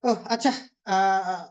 ও আচ্ছা,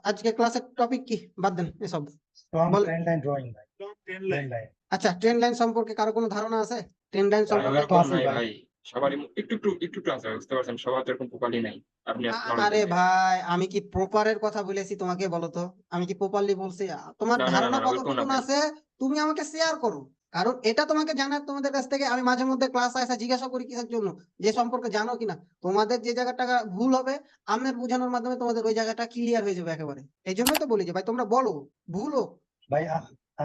আজকে ক্লাসের টপিক কি? বাদ দেন এসব, Strong বল। trend line drawing ভাই। Trend line। আচ্ছা, ট্রেন্ড লাইন সম্পর্কে কারো কোনো ধারণা আছে? ট্রেন্ড লাইন সম্পর্কে তো আছে ভাই। ভাই সবারই একটু একটু একটু একটু আছে, বুঝতে পারছেন, সবার তো এরকম প্রপারলি নাই। আপনি knowledge আরে দেন। ভাই, আমি কি প্রপারের কথা বলেছি তোমাকে? বলো তো, আমি কি প্রপারলি বলছি? তোমার না না না ধারণা না, ওইরকম না কতটুকুন ভাই। আছে তুমি আমাকে শেয়ার করো। কারণ এটা তোমাকে জানার, তোমাদের কাছ থেকে আমি মাঝে মধ্যে ক্লাস আসা জিজ্ঞাসা করি কিসের জন্য, যে সম্পর্কে জানো কিনা। তোমাদের যে জায়গাটা ভুল হবে, আমার বোঝানোর মাধ্যমে তোমাদের ওই জায়গাটা ক্লিয়ার হয়ে যাবে একেবারে। এই জন্যই তো বলি যে ভাই তোমরা বলো, ভুল হোক। ভাই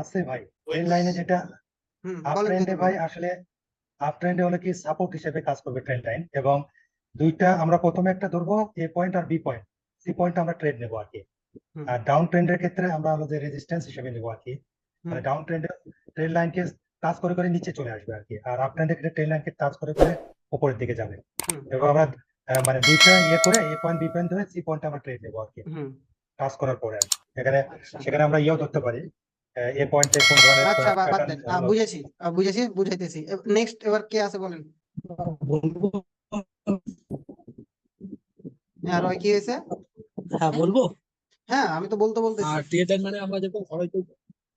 আছে ভাই। ট্রেন্ড লাইনে যেটা আপ বলেন ট্রেন্ডে যদি ভাই বলেন। আসলে আপ ট্রেন্ডে হলে কি সাপোর্ট হিসেবে কাজ করবে ট্রেন্ড লাইন, এবং দুইটা আমরা প্রথমে একটা ধরবো এ পয়েন্ট আর বি পয়েন্ট, সি পয়েন্ট আমরা ট্রেড নেবো আর কি। হুম আর ডাউন ট্রেন্ডের ক্ষেত্রে আমরা আমাদের রেজিস্ট্যান্স হিসেবে নেবো আর কি। হুম মানে ডাউন ট্রেন্ডে ট্রেন্ড লাইনকে টাচ করে করে নিচে চলে আসবে আর কি, আর আপ ট্রেন্ডের ক্ষেত্রে ট্রেন্ড লাইনকে টাচ করে করে উপরের দিকে যাবে। হুম এবং আমরা মানে দুইটা ইয়ে করে এ পয়েন্ট বি পয়েন্ট ধরে সি পয়েন্ট আমরা ট্রেড নেবো আর কি, হুম টাচ করার পরে আর কি। এখানে আচ্ছা সেখানে আমরা ইয়েও ধরতে পারি, এ পয়েন্টে কোন ধরনের আচ্ছা, বাদ প্যাটার্ন দেন, হলো। বুঝেছি, বুঝেছি, বুঝাইতেছি। নেক্সট, এবার কে আছে বলেন। বলবো। আর ওই কি হয়েছে? হ্যাঁ বলবো। হ্যাঁ, আমি তো বলতে বলতেছি। আর ট্রেড লাইন মানে আমরা যেরকম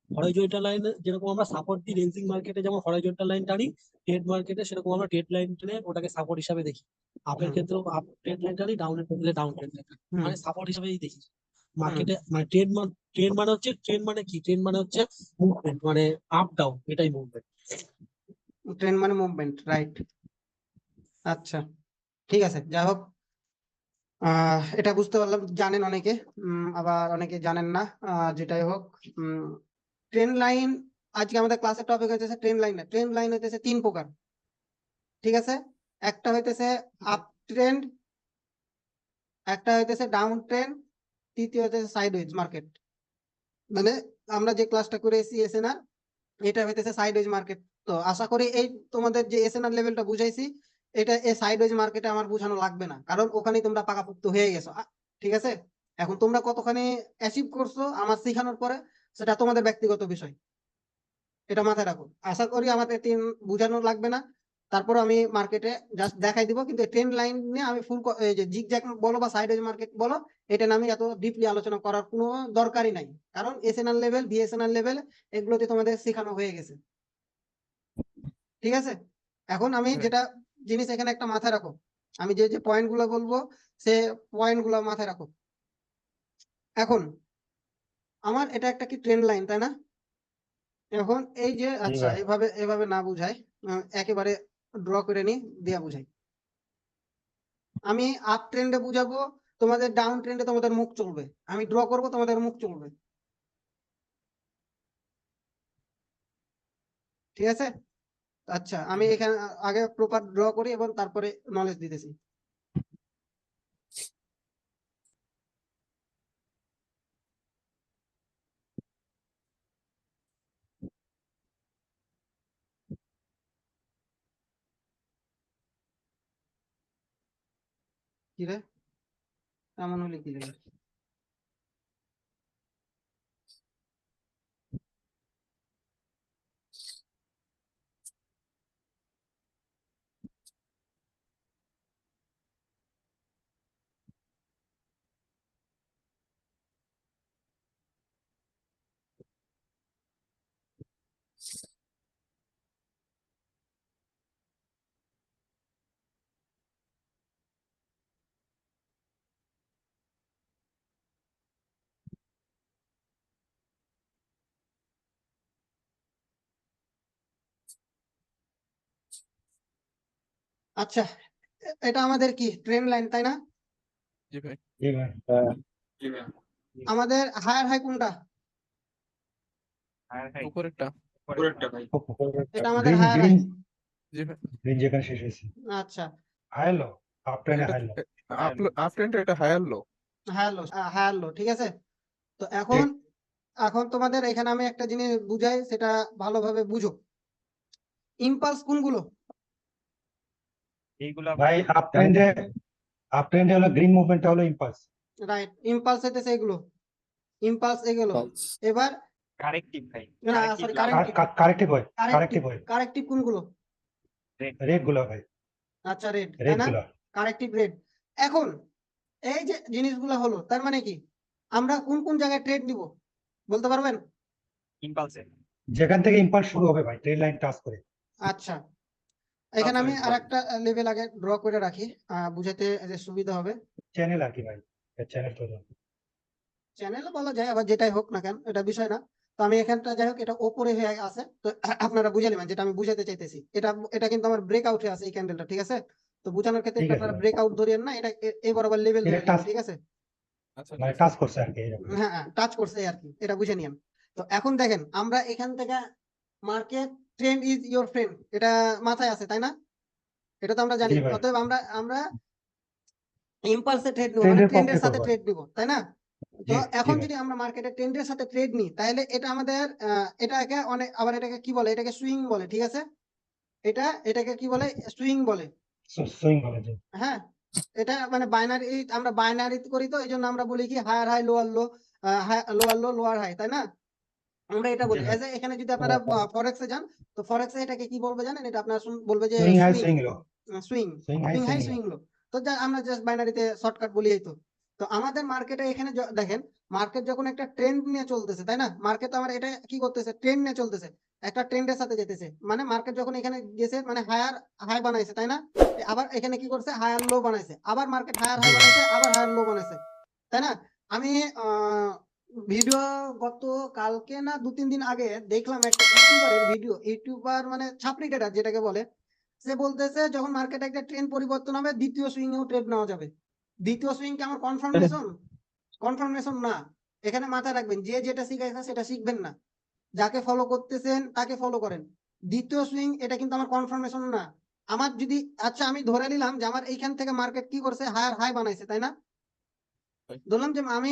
হরাইজন্টাল লাইন, যেরকম আমরা সাপোর্ট দিই রেঞ্জিং মার্কেটে, যেমন হরাইজন্টাল লাইন টানি ট্রেড মার্কেটে, সেরকম আমরা ট্রেড লাইন টেনে ওটাকে সাপোর্ট হিসাবে দেখি। আপের হুম ক্ষেত্রেও আপ ট্রেড লাইন টানি, ডাউনের ক্ষেত্রে ডাউন ট্রেড লাইন টানি, হুম মানে সাপোর্ট হিসাবেই দেখি হুম মার্কেটে। মানে ট্রেড মানে হচ্ছে, ট্রেড মানে কি, ট্রেড মানে হচ্ছে মুভমেন্ট, মানে আপ ডাউন, এটাই মুভমেন্ট। ট্রেন মানে মুভমেন্ট, রাইট। আচ্ছা, ঠিক আছে, যাই হোক। এটা বুঝতে পারলাম, জানেন অনেকে, আবার অনেকে জানেন না। যেটাই হোক, ট্রেন লাইন, আজকে আমাদের ক্লাসের টপিক হইতেছে ট্রেন লাইন। ট্রেন লাইন হইতেছে তিন প্রকার, ঠিক আছে? একটা হইতেছে আপ ট্রেন্ড, একটা হইতেছে ডাউন ট্রেন্ড, তৃতীয় হইতেছে সাইডওয়েজ মার্কেট। মানে আমরা যে ক্লাসটা করে এসেছি এসএনআর, এটা হইতেছে সাইডওয়েজ মার্কেট। তো আশা করি এই তোমাদের যে এসএনআর লেভেলটা বুঝাইছি, এটা এই সাইডওয়েজ মার্কেটে আমার বোঝানো লাগবে না, কারণ ওখানেই তোমরা পাকাপোক্ত হয়ে গেছো। ঠিক আছে? এখন তোমরা কতখানি অ্যাচিভ করছো আমার শেখানোর পরে, সেটা তোমাদের ব্যক্তিগত বিষয়। এটা মাথায় রাখো। আশা করি আমাদের তিন বোঝানো লাগবে না। তারপর আমি মার্কেটে জাস্ট দেখাই দিব, কিন্তু ট্রেন্ড লাইন নিয়ে আমি ফুল, এই যে জিগজ্যাগ বলো বা সাইডওয়েজ মার্কেট বলো, এটা নিয়ে আমি এত ডিপলি আলোচনা করার কোনো দরকারই নাই, কারণ এসএনআর লেভেল, বিএসএনআর লেভেল, এগুলোতে তোমাদের শেখানো হয়ে গেছে। ঠিক আছে? এখন আমি যেটা জিনিস এখানে একটা মাথায় রাখো, আমি যে যে পয়েন্ট গুলো বলবো, সে পয়েন্ট গুলো মাথায় রাখো। এখন আমার এটা একটা কি ট্রেন্ড লাইন, তাই না? এখন এই যে, জি আচ্ছা, ভাই। এভাবে এভাবে না বুঝাই, একেবারে ড্র করে নি দিয়া বুঝাই। আমি আপ ট্রেন্ডে বুঝাবো, তোমাদের ডাউন ট্রেন্ডে তোমাদের মুখ চলবে। আমি ড্র করব, তোমাদের মুখ চলবে। ঠিক আছে? আচ্ছা, আমি এখানে আগে প্রপার ড্র করি এবং তারপরে নলেজ দিতেছি। কি রে, এমন হলে কি লাগে? আচ্ছা, এটা আমাদের কি ট্রেন্ড লাইন, তাই না? জি ভাই। জি ভাই। জি ভাই। আমাদের হায়ার হাই কোনটা? উপরেরটা। উপরেরটা ভাই। এটা আমাদের গ্রিন হায়ার হাই। গ্রিন জি ভাই। গ্রিন যেখানে শেষ হয়েছে আচ্ছা, হাইলো, আপ ট্রেন্ডে এটা হাইলো। আফটার এটা higher low. Higher low, higher low, ঠিক আছে। তো এখন ঠিক। এখন তোমাদের এখানে আমি একটা জিনিস বুঝাই, সেটা ভালোভাবে বুঝো। ইম্পালস কোনগুলো? ভাই আপ ট্রেন্ডে হলো গ্রিন মুভমেন্টটা হলো ইম্পালস। রাইট, ইম্পালস হইতেছে এগুলো, ইম্পালস এগুলো। এবার কারেক্টিভ ভাই, না, সরি, কারেক্টিভ। কারেক্টিভ হয়, কারেক্টিভ, কারেক্টিভ হয়। কারেক্টিভ কোনগুলো? রেড গুলো ভাই, আচ্ছা, রেড, তাই রেড না? গুলো। Corrective red. এখন এই যে জিনিসগুলো হলো, তার মানে কি আমরা কোন কোন জায়গায় ট্রেড নিব বলতে পারবেন? ইম্পালসে। যেখান থেকে ইম্পালস শুরু হবে ভাই, ট্রেড লাইন টাচ করে। আচ্ছা, এখানে আমি আচ্ছা, আর একটা লেভেল আগে ড্র করে রাখি, বুঝাতে যে সুবিধা হবে। চ্যানেল আর কি ভাই, চ্যানেল তৈরি। চ্যানেল বলা যায়, আবার যেটাই হোক না কেন, এটা বিষয় না। তো আমি এখানটা যাই হোক, এটা ওপরে হয়ে আছে, তো আপনারা বুঝে নেবেন যেটা আমি বুঝাতে চাইতেছি। এটা এটা কিন্তু আমার ব্রেকআউট হয়ে আছে এই ক্যান্ডেলটা, ঠিক আছে? তো বোঝানোর ক্ষেত্রে ঠিক এটা আছে আপনারা ভাই, ব্রেকআউট ধরিয়েন না, এটা এই বরাবর লেভেল এটা ধরে টাচ, নেবেন, ঠিক আছে? আচ্ছা, মানে টাচ করছে আর কি এরকম। হ্যাঁ হ্যাঁ, টাচ করছে এই আর কি, এটা বুঝে নিন। তো এখন দেখেন, আমরা এখান থেকে market trend is your friend, এটা মাথায় আছে তাই না? এটা তো আমরা জানি। জি ভাই, অতএব আমরা আমরা ইম্পালসে ট্রেড নিব, মানে ট্রেন্ডের ট্রেন্ডের পক্ষে সাথে করবো। ট্রেড নিব, তাই না? তো জি জি এখন ভাই, যদি আমরা মার্কেটে ট্রেন্ডের সাথে ট্রেড নিই, তাহলে এটা আমাদের এটাকে অনেক, আবার এটাকে কি বলে, এটাকে সুইং বলে, ঠিক আছে? এটাকে কি বলে, সুইং বলে। সুইং বলে জি। হ্যাঁ, এটা মানে বাইনারি, আমরা বাইনারি করি, তো এই জন্য আমরা বলি কি higher high lower low, lower low lower high, তাই না? আমরা এটা জি বলি। ভাই, এজ এখানে যদি আপনারা ফরেক্সে যান, তো ফরেক্সে এটাকে কি বলবে জানেন? এটা আপনার বলবে যে swing high swing, swing low, swing, swing high swing high swing low. Swing low. তো আমরা জাস্ট বাইনারিতে শর্টকাট বলি, এই তো। তো আমাদের মার্কেটে এখানে দেখেন, মার্কেট যখন একটা ট্রেন্ড নিয়ে চলতেছে, তাই না? মার্কেট আমার এটা কি করতেছে, ট্রেন্ড নিয়ে চলতেছে, একটা ট্রেন্ডের সাথে যেতেছে। মানে মার্কেট যখন এখানে গেছে, মানে হায়ার হাই বানাইছে, তাই না? আবার এখানে কি করছে, হায়ার লো বানাইছে, আবার মার্কেট হায়ার জি হাই ভাই, বানাইছে, আবার হায়ার লো বানাইছে, তাই না? আমি ভিডিও গত কালকে না 2-3 দিন আগে দেখলাম একটা ইউটিউবারের ভিডিও। ইউটিউবার মানে ছাপরি ট্রেডার যেটাকে বলে, সে বলতেছে যখন মার্কেটে একটা ট্রেন্ড পরিবর্তন হবে, দ্বিতীয় সুইং এও ট্রেড নেওয়া যাবে। দ্বিতীয় সুইং কি আমার কনফার্মেশন? কনফার্মেশন না। এখানে মাথায় রাখবেন, যে যেটা শিখাইছে সেটা শিখবেন না, যাকে ফলো করতেছেন তাকে ফলো করেন। দ্বিতীয় সুইং এটা কিন্তু আমার কনফার্মেশন না। আমার যদি, আচ্ছা আমি ধরে নিলাম যে আমার এইখান থেকে মার্কেট কি করছে, হায়ার হাই বানাইছে, তাই না? ধরলাম যে আমি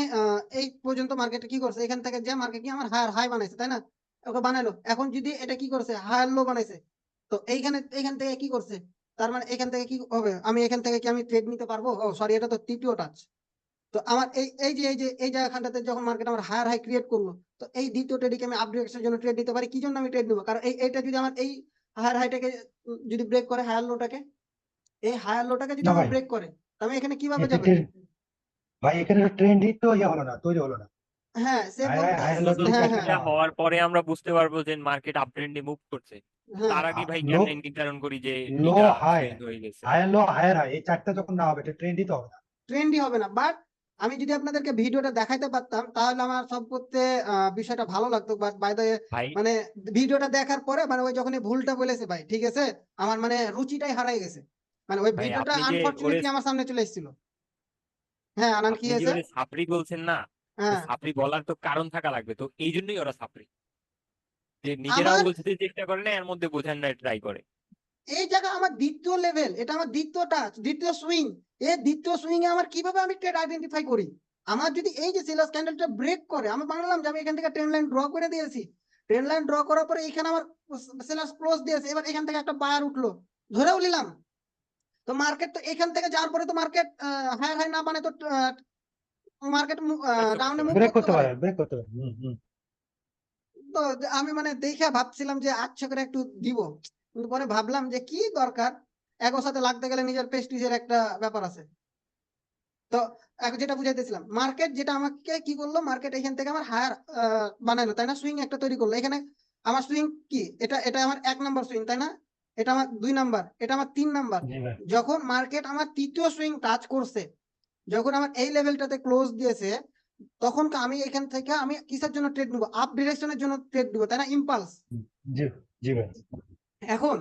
এই পর্যন্ত মার্কেটে কি করছে, এখান থেকে যে মার্কেট কি আমার হায়ার হাই বানাইছে, তাই না? ওকে বানাইলো। এখন যদি এটা কি করছে, হায়ার লো বানাইছে, তো এইখান থেকে কি করছে, তার মানে এখান থেকে কি হবে, আমি এখান থেকে কি আমি ট্রেড নিতে পারবো? ও সরি, এটা তো তৃতীয় টাচ। তো আমার এই জায়গাখানটাতে যখন মার্কেট আমার হায়ার হাই ক্রিয়েট করলো, তো এই দ্বিতীয় ট্রেডকে আমি আপডেটের জন্য ট্রেড নিতে পারি। কি জন্য আমি ট্রেড নিবো? কারণ এইটা যদি আমার এই হায়ার হাইটাকে যদি ব্রেক করে, হায়ার লোটাকে, এই হায়ার লোটাকে যদি না আমার ভাই, ব্রেক করে, তো আমি এখানে কিভাবে এটা যাবেন? ভাই এখানে ট্রেন্ডই তো ইয়ে হলো না, তৈরি হলো না। হ্যাঁ, সে হাই হাই বলতে, হাই শুধু লোড হ্যাঁ হ্যাঁ এটা চারটা, হওয়ার পরে আমরা বুঝতে পারবো যে মার্কেট আপ ট্রেন্ডে মুভ করছে। হ্যাঁ, তার আগে ভাই লো, কেমনে নির্ধারণ করি যে লো এটা হাই, সুইং হয়ে গেছে? হাই লো হায়ার হাই, এই চারটা যখন না হবে এটা ট্রেন্ডই তো হবে না। ট্রেন্ডই হবে না। বাট আমি যদি আপনাদেরকে ভিডিওটা দেখাইতে পারতাম, তাহলে আমার সব করতে বিষয়টা ভালো লাগতো। বাট বাই দ্য, ভাই মানে ভিডিওটা দেখার পরে, মানে ওই যখন এই ভুলটা বলেছে ভাই, ঠিক আছে, আমার মানে রুচিটাই হারাই গেছে। মানে ওই ভাই ভিডিওটা আপনি যে ওরে আনফরচুনেটলি আমার সামনে চলে এসেছিল। হ্যাঁ আনান, কি আপনি যে হয়েছে? ওরে সাপড়ি বলছেন না, তো হ্যাঁ, সাপড়ি বলার তো কারণ থাকা লাগবে, তো এই জন্যই ওরা সাপড়ি, যে নিজেরাও আমার বুঝতে চেষ্টা করে না, এর মধ্যে বোঝার ট্রাই করে। এই জায়গা আমার দ্বিতীয় লেভেল, এটা আমার দ্বিতীয় টাচ, দ্বিতীয় সুইং। এই দ্বিতীয় সুইং এ আমার কিভাবে আমি ট্রেড আইডেন্টিফাই করি? আমার যদি এই যে সেলার্স ক্যান্ডেলটা ব্রেক করে, আমি বানালাম যে আমি এখান থেকে ট্রেন্ড লাইন ড্র করে দিয়েছি। ট্রেন্ড লাইন ড্র করার পরে এখানে আমার সেলার্স ক্লোজ দিয়েছে, এবার এখান থেকে একটা বায়ার উঠলো, ধরেও নিলাম। তো মার্কেট তো এখান থেকে যাওয়ার পরে তো মার্কেট হায়ার হাই না মানে তো মার্কেট ব্রেক তো করতে ডাউনে মুভ পারে। ব্রেক করতে করতে পারে। পারে, ব্রেক করতে পারে। হম হম। তো আমি মানে দেখে ভাবছিলাম যে আচ্ছা করে একটু দিব, কিন্তু পরে ভাবলাম যে কি দরকার, একর সাথে লাগতে গেলে নিজের প্রেস্টিজের একটা ব্যাপার আছে। তো এখন যেটা বুঝাইতেছিলাম, মার্কেট যেটা আমাকে কি করলো, মার্কেট এখান থেকে আমার হায়ার বানাইলো, তাই না? সুইং একটা তৈরি করলো এখানে। আমার সুইং কি, এটা এটা আমার 1 নাম্বার সুইং, তাই না? এটা আমার 2 নাম্বার, এটা আমার 3 নাম্বার। জি ভাই, যখন মার্কেট আমার তৃতীয় সুইং টাচ করছে, যখন আমার এই লেভেলটাতে ক্লোজ দিয়েছে, তখন আমি এখান থেকে আমি কিসের জন্য ট্রেড নিবো? আপ ডিরেকশনের জন্য ট্রেড নিবো, তাই না? ইম্পালস। জি জি ভাই, এখন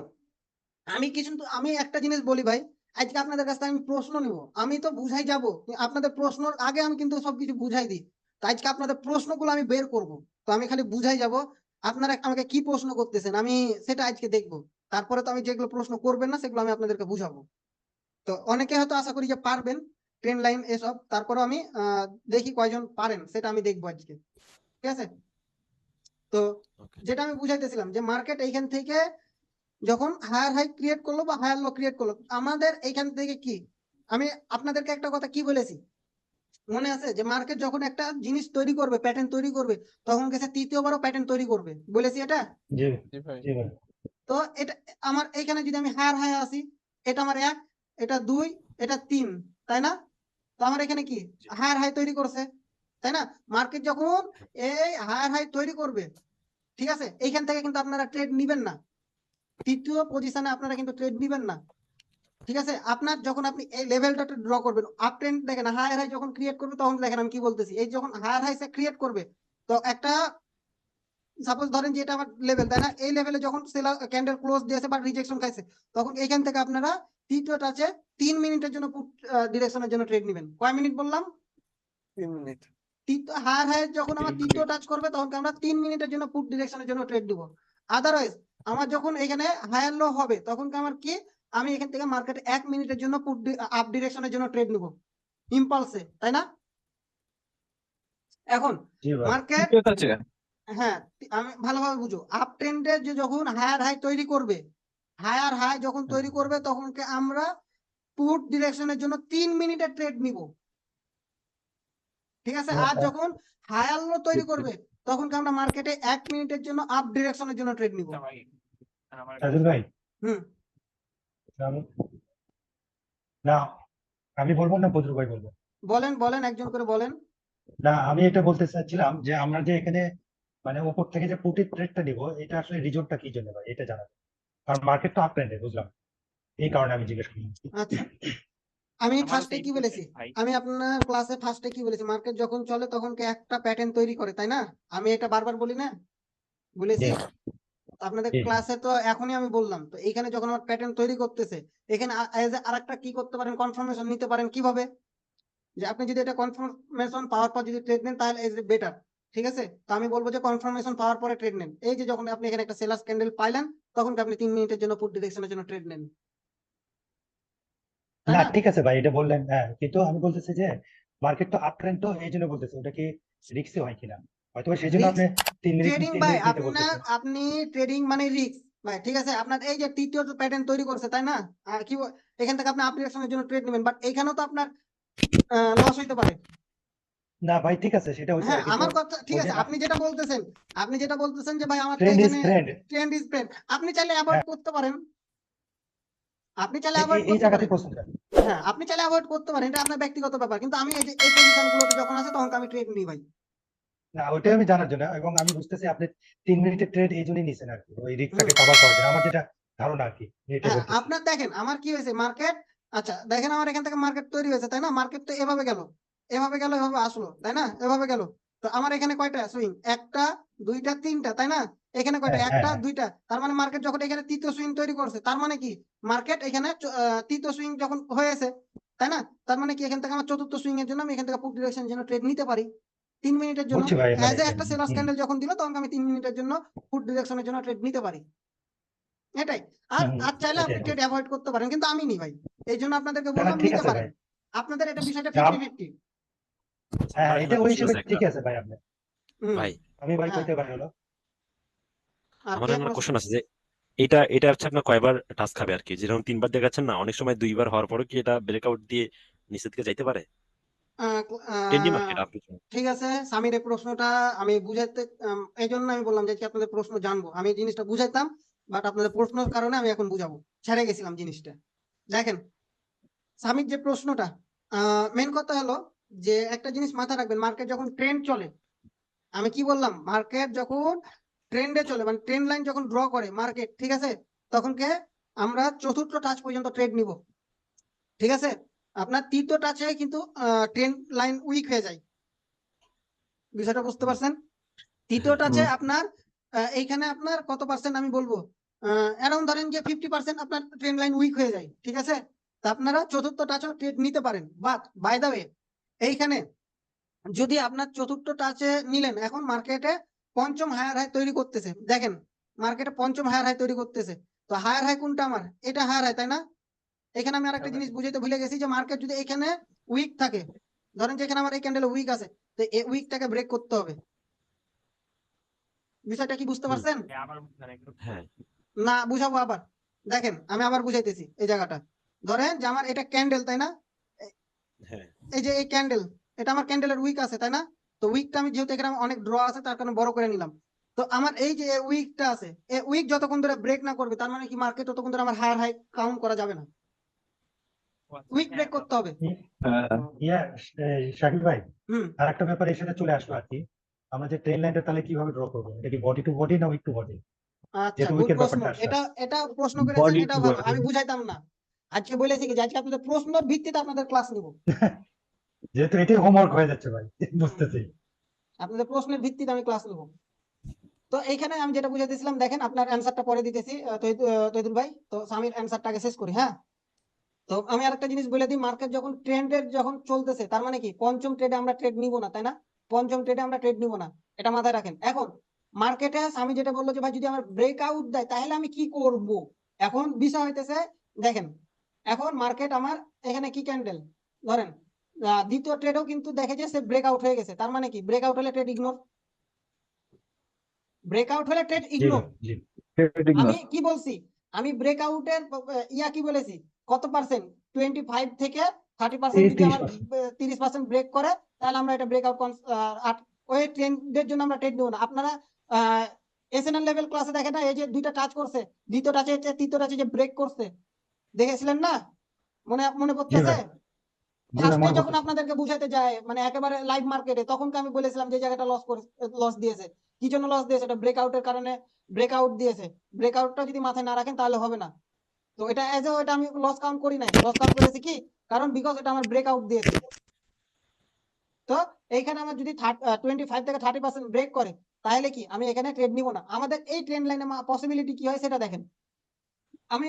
আমি একটা জিনিস বলি ভাই, আজকে আপনাদের কাছ থেকে আমি প্রশ্ন নিব, আমি তো বুঝাই যাব, আপনাদের প্রশ্নের আগে আমি কিন্তু সবকিছু বুঝাই দিই। তো আজকে আপনাদের প্রশ্নগুলো আমি বের করব, তো আমি খালি বুঝাই যাব। আপনারা আমাকে কি প্রশ্ন করতেছেন আমি সেটা আজকে দেখবো। তারপরে তো আমি যেগুলো প্রশ্ন করবেন না সেগুলো আমি আপনাদেরকে বুঝাবো। তো অনেকে হয়তো আশা করি যে পারবেন ট্রেন লাইন এসব, তারপরে আমি দেখি কয়জন পারেন সেটা আমি দেখবো আজকে, ঠিক আছে? তো যেটা আমি বুঝাইতেছিলাম যে মার্কেট এইখান থেকে যখন হায়ার হাই ক্রিয়েট করলো বা হায়ার লো ক্রিয়েট করলো, আমাদের এইখান থেকে কি, আমি আপনাদেরকে একটা কথা কি বলেছি মনে আছে? যে মার্কেট যখন একটা জিনিস তৈরি করবে, প্যাটার্ন তৈরি করবে, তখন গেছে তৃতীয়বারও প্যাটার্ন তৈরি করবে, বলেছি এটা। জি জি ভাই। জি ভাই, তো এটা আমার এইখানে যদি আমি হায়ার হাই আসি, এটা আমার 1, এটা 2, এটা 3, তাই না? তো তো আমার এখানে কি হায়ার হাই তৈরি করছে, তাই না? মার্কেট যখন এই হায়ার হাই তৈরি করবে, ঠিক আছে, এইখান থেকে কিন্তু আপনারা ট্রেড নিবেন না, তৃতীয় পজিশনে আপনারা কিন্তু ট্রেড নিবেন না, ঠিক আছে? আপনার যখন আপনি এই লেভেলটা ড্র করবেন, আপ ট্রেন্ড দেখেন হায়ার হাই যখন ক্রিয়েট করবে তখন দেখেন আমি কি বলতেছি, এই যখন হায়ার হাই সে ক্রিয়েট করবে, তো একটা সাপোজ ধরেন যে এটা আমার লেভেল, তাই না? এই লেভেলে যখন সেলার ক্যান্ডেল ক্লোজ দিয়েছে বা রিজেকশন খাইছে, তখন এইখান থেকে আপনারা তৃতীয় টাচে 3 মিনিটের জন্য পুট ডিরেকশনের জন্য ট্রেড নেবেন। কয় মিনিট বললাম? 3 মিনিট। হায়ার হাই যখন আমার 3 তৃতীয় মিনিট। টাচ করবে তখন আমরা 3 মিনিটের জন্য পুট ডিরেকশনের জন্য ট্রেড দিব। আদারওয়াইজ আমার যখন এখানে হায়ার লো হবে তখন আমার কি, আমি এখান থেকে মার্কেটে 1 মিনিটের জন্য পুট আপ ডিরেকশনের জন্য ট্রেড নিব ইম্পালসে, তাই না? এখন জি ভাই। মার্কেট, ঠিক আছে। হ্যাঁ, আমি ভালোভাবে বুঝো, আপ ট্রেন্ডে যে যখন হায়ার হাই তৈরি করবে, হায়ার হাই যখন তৈরি করবে তখন আমরা পুট ডিরেকশনের জন্য 3 মিনিটের ট্রেড নিব, ঠিক আছে? আর যখন হায়ার লো তৈরি করবে তখন আমরা মার্কেটে 1 মিনিটের জন্য আপ ডিরেকশনের জন্য ট্রেড নিব। সাজুল ভাই, হুম, আমি- না আমি বলবো না বদরু ভাই বলবো? বলেন বলেন, একজন করে বলেন। না, আমি এটা বলতে চাচ্ছিলাম যে আমরা যে এখানে মানে উপর থেকে যে পুটির ট্রেডটা নিব, এটা আসলে রিজনটা কি জন্য ভাই, এটা জানাবো। কারণ মার্কেট তো আপ ট্রেন্ডে, বুঝলাম, এই কারণে আমি জিজ্ঞেস করলাম। আচ্ছা, আমি আমারও ফার্স্টে same কি বলেছি, question ভাই। আমি আপনার ক্লাসে ফার্স্টে কি বলেছি, মার্কেট যখন চলে তখন একটা প্যাটার্ন তৈরি করে, তাই না? আমি এটা বারবার বলি না, বলেছি? জি, আপনাদের জি। ক্লাসে তো এখনই আমি বললাম, তো এখানে যখন আমার প্যাটার্ন তৈরি করতেছে, এখানে আরেকটা কি করতে পারেন, কনফার্মেশন নিতে পারেন। কিভাবে? যে আপনি যদি এটা কনফার্মেশন পাওয়ার পর যদি ট্রেড নেন তাহলে ইজ বেটার, ঠিক আছে? তো আমি বলবো যে কনফার্মেশন পাওয়ার পরে ট্রেড নেন। এই যে যখন আপনি এখানে একটা সেলার্স ক্যান্ডেল পাইলেন তখন আপনি 3 মিনিটের জন্য পুট ডিরেকশনের জন্য ট্রেড নেন, তাই না না? ঠিক আছে ভাই, এটা বললেন, হ্যাঁ, কিন্তু আমি বলতেছি যে মার্কেট তো আপ ট্রেন্ড, তো এই জন্য বলতেছি ওটা কি রিস্কি হয় কিনা, হয়তো সেই জন্য Risk, আপনি 3 মিনিট ট্রেডিং 3 ভাই, মিনিট নিতে আপনার বলতেছেন। আপনি ট্রেডিং মানে রিস্ক ভাই, ঠিক আছে? আপনার এই যে তৃতীয় প্যাটার্ন তৈরি করছে, তাই না? এখান থেকে আপনি আপ ডিরেকশনের জন্য ট্রেড নেবেন, বাট এখানেও তো আপনার লস হইতে পারে। না ভাই, ঠিক আছে, সেটা হইতে হ্যাঁ, পারে, কিন্তু আমার কথা ঠিক ওই যে আছে, আপনি যেটা বলতেছেন যে ভাই আমার তো ট্রেন্ড ইজ এখানে ট্রেন্ড, ট্রেন্ড ইজ ট্রেন্ড, আপনি চাইলে অ্যাভয়েড করতে পারেন, আপনি চাইলে অ্যাভয়েড এই করতে জায়গাতে পারেন। প্রশ্নটা। হ্যাঁ, আপনি চাইলে অ্যাভয়েড করতে পারেন, এটা আপনার ব্যক্তিগত ব্যাপার, কিন্তু আমি এই যে এই পজিশন গুলোতে যখন আছে তখন আমি ট্রেড নিই ভাই। না, ওইটাই আমি জানার জন্য, এবং আমি বুঝতেছি আপনি 3 মিনিটের ট্রেড এই জন্যই নিছেন আর কি, ওই হুম, রিস্কটাকে কভার করার জন্য, আমার যেটা ধারণা আর কি, এটাই হ্যাঁ, বলতেছি। আপনার দেখেন আমার কি হয়েছে, মার্কেট, আচ্ছা দেখেন আমার এখান থেকে মার্কেট তৈরি হয়েছে, তাই না? মার্কেট তো এভাবে গেল, এভাবে গেল, এভাবে আসলো, তাই না? এভাবে গেল, তো আমার এখানে কয়টা সুইং, একটা, দুইটা, তিনটা, তাই না? এখানে কয়টা, হ্যাঁ, হ্যাঁ, একটা, হ্যাঁ। দুইটা, তার মানে মার্কেট যখন এখানে তৃতীয় সুইং তৈরি করছে তার মানে কি, মার্কেট এখানে তৃতীয় সুইং যখন হয়েছে, তাই না? তার মানে কি এখান থেকে আমার চতুর্থ সুইং এর জন্য আমি এখান থেকে পুট ডিরেকশন জন্য ট্রেড নিতে পারি 3 মিনিটের জন্য। বুঝছি ভাই, মানে অ্যাজ এ একটা সেলার্স ক্যান্ডেল যখন দিল তখন আমি 3 মিনিটের জন্য পুট ডিরেকশনের জন্য ট্রেড নিতে পারি, এটাই। আর আর চাইলে আপনি এটাই। ট্রেড অ্যাভয়েড করতে পারেন, কিন্তু আমি নি ভাই, এই জন্য আপনাদেরকে না, বললাম ঠিক নিতে আছে পারেন, ভাই। আপনাদের এটা বিষয়টা না, 50-50। হ্যাঁ, আমার এটা এখানে ওই প্রশ্ন হিসেবে আছে একটা। ঠিক আছে ভাই আপনি। হুম, ভাই, আমি ভাই হ্যাঁ, কইতে পারি হলো। আর আমার কে এখানে প্রশ্ন? কোশ্চেন আছে যে এটা হচ্ছে আপনার কয়বার টাচ খাবে আর কি, যেরকম 3 বার দেখাচ্ছেন না, অনেক সময় 2 বার হওয়ার পরে কি এটা ব্রেকআউট দিয়ে নিচের দিকে যাইতে পারে আহ, ট্রেন্ডি আহ, মার্কেট আপনি? ঠিক আছে, সামির এই প্রশ্নটা আমি বুঝাইতে, এই জন্য আমি বললাম যে আজকে আপনাদের প্রশ্ন জানবো, আমি এই জিনিসটা বুঝাইতাম, বাট আপনাদের প্রশ্নের কারণে আমি এখন বুঝাবো, ছেড়ে গেছিলাম জিনিসটা। দেখেন সামির যে প্রশ্নটা, মেন কথা হলো যে একটা জিনিস মাথায় রাখবেন, মার্কেট যখন ট্রেন্ড চলে, আমি কি বললাম, মার্কেট যখন ট্রেন্ডে চলে মানে ট্রেন্ড লাইন যখন ড্র করে মার্কেট, ঠিক আছে, তখন আমরা চতুর্থ টাচ পর্যন্ত ট্রেড নিব, ঠিক আছে? আপনার তৃতীয় টাচে কিন্তু ট্রেন্ড লাইন উইক হয়ে যায়, বিষয়টা বুঝতে পারছেন? তৃতীয় হ্যাঁ, টাচে আপনার এইখানে আপনার কত পার্সেন্ট আমি বলবো, অ্যারাউন্ড ধরেন যে 50% আপনার ট্রেন্ড লাইন উইক হয়ে যায়, ঠিক আছে? তা আপনারা চতুর্থ টাচও ট্রেড নিতে পারেন, বাট বাই দা ওয়ে এইখানে যদি আপনার চতুর্থ টাচে নিলেন, এখন মার্কেটে পঞ্চম হায়ার হাই তৈরি করতেছে, দেখেন মার্কেটে পঞ্চম হায়ার হাই তৈরি করতেছে, তো হায়ার হাই কোনটা আমার, এটা হায়ার হাই, তাই না? এখানে আমি আরেকটা জিনিস বুঝাইতে ভুলে গেছি, যে মার্কেট যদি এখানে উইক থাকে, ধরেন যে এখানে আমার এই ক্যান্ডেল উইক আছে, তো এই উইকটাকে ব্রেক করতে হবে, বিষয়টা কি বুঝতে পারছেন? আবার বুঝলেন একদম। হ্যাঁ, না বুঝাবো আবার, দেখেন আমি আবার বুঝাইতেছি এই জায়গাটা, ধরেন যে আমার এটা ক্যান্ডেল, তাই না? হ্যাঁ, এই যে এই ক্যান্ডেল, এটা আমার ক্যান্ডেলের উইক আছে, তাই না? তো উইকটা আমি যেহেতু এখানে অনেক ড্র আছে তার কারণে বড় করে নিলাম, তো আমার এই যে উইকটা আছে, এই উইক যতক্ষণ ধরে ব্রেক না করবে তার মানে কি মার্কেট ততক্ষণ ধরে আমার হায়ার হাই কাউন্ট করা যাবে না, উইক ব্রেক করতে হবে। ইয়া শাকিল ভাই, হুম আর একটা ব্যাপার এর সাথে চলে আসলো আর কি, আমরা যে ট্রেন লাইনটা তাহলে কিভাবে ড্র করবো? এটা কি বডি টু বডি না উইক টু বডি? আচ্ছা, যেহেতু গুড উইকের প্রশ্ন। ব্যাপারটা আসছে। এটা প্রশ্ন করেছেন, বডি এটা টু ভালো। বডি আমি বুঝাইতাম না, আজকে বলেছি কি যে আজকে আপনাদের প্রশ্নের ভিত্তিতে আপনাদের ক্লাস নিব। যেহেতু এটাই হোমওয়ার্ক হয়ে যাচ্ছে ভাই, বুঝতেছি। আপনাদের প্রশ্নের ভিত্তিতে আমি ক্লাস নেব। তো এইখানে আমি যেটা বুঝাইতেছিলাম, দেখেন আপনার অ্যান্সারটা পরে দিতেছি তৈদুল ভাই। তো স্বামীর অ্যান্সারটাকে শেষ করি, হ্যাঁ। তো আমি আরেকটা জিনিস বলে দিই, মার্কেট যখন ট্রেন্ডের যখন চলতেছে, তার মানে কি পঞ্চম ট্রেডে আমরা ট্রেড নিব না, তাই না? পঞ্চম ট্রেডে আমরা ট্রেড নিব না, এটা মাথায় রাখেন। এখন মার্কেটে আমি যেটা বললো যে ভাই যদি আমার ব্রেকআউট দেয় তাহলে আমি কি করব। এখন বিষয় হইতেছে, দেখেন এখন মার্কেট আমার এখানে কি ক্যান্ডেল ধরেন, দ্বিতীয় ট্রেডেও কিন্তু দেখে যে সে ব্রেকআউট হয়ে গেছে, তার মানে কি ব্রেকআউট হলে ট্রেড ইগনোর, ব্রেকআউট হলে ট্রেড জি ইগনোর। ভাই, জি। আমি কি বলছি, আমি ব্রেকআউটের ইয়া কি বলেছি, কত পার্সেন্ট, 25 থেকে 30% যদি আমার 30%। 30% ব্রেক করে, তাহলে আমরা এটা ব্রেকআউট ওই ট্রেন্ডের জন্য আমরা ট্রেড নেব না। আপনারা এসএনএল লেভেল ক্লাসে দেখেন না, এই যে দুইটা টাচ করছে, দ্বিতীয় টাচে তৃতীয় টাচে যে ব্রেক করছে, দেখেছিলেন না? মনে মনে জি পড়তেছে? ভাই, জি ভাই, ফার্স্টে মনে যখন করতেছি। আপনাদেরকে বুঝাতে যায়, মানে একেবারে লাইভ মার্কেটে, তখন আমি বলেছিলাম যে জায়গাটা লস দিয়েছে। কি জন্য লস দিয়েছে? এটা ব্রেকআউটের কারণে ব্রেকআউট দিয়েছে। ব্রেকআউটটা যদি মাথায় না রাখেন তাহলে হবে না। তো এটা এটা আমি লস কাউন্ট করি নাই, লস কাউন্ট করেছি কি কারণ বিকজ এটা আমার ব্রেকআউট দিয়েছে। তো এইখানে আমার যদি 25 থেকে 30% ব্রেক করে, তাহলে কি আমি এখানে ট্রেড নিব না। আমাদের এই ট্রেন্ড লাইনে পসিবিলিটি কি হয় সেটা দেখেন। আমি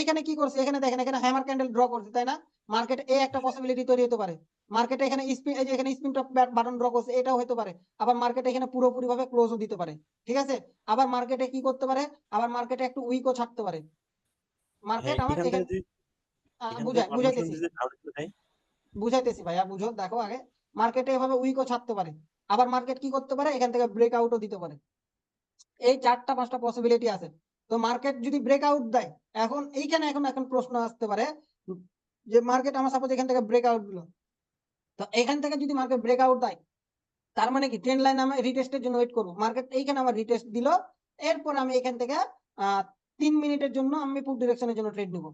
এখানে কি করছি, এখানে দেখেন, এখানে হ্যামার ক্যান্ডেল ড্র করছি, তাই না? মার্কেটে এই একটা পসিবিলিটি তৈরি হতে পারে। মার্কেটে এখানে স্পিন, এই যে এখানে স্পিন টপ বাটন ড্র করছে, এটাও হতে পারে। আবার মার্কেটে এখানে পুরোপুরি ভাবে ক্লোজও দিতে পারে, ঠিক আছে? আবার মার্কেটে কি করতে পারে, আবার মার্কেটে একটু উইকও ছাড়তে পারে। মার্কেট আমার এখান থেকে এখানে যদি এখান থেকে কনফার্মেশন বুঝাইতেছি যদি ডাউন দেয়, বুঝাইতেছি ভাইয়া, বুঝো, দেখো আগে। মার্কেটে এভাবে উইকও ছাড়তে পারে, আবার মার্কেট কি করতে পারে, এখান থেকে ব্রেকআউটও দিতে পারে। এই 4টা-5টা পসিবিলিটি আছে। তো মার্কেট যদি ব্রেকআউট দেয়, এখন এইখানে এখন প্রশ্ন আসতে পারে যে মার্কেট আমার সাপোজ এখান থেকে ব্রেকআউট দিল, তো এখান থেকে যদি মার্কেট ব্রেকআউট দেয়, তার মানে কি ট্রেন্ড লাইন আমি রিটেস্টের জন্য ওয়েট করব। মার্কেট এইখানে আমার রিটেস্ট দিল, এরপর আমি এখান থেকে 3 মিনিটের জন্য আমি পুট ডিরেকশনের জন্য ট্রেড নিব।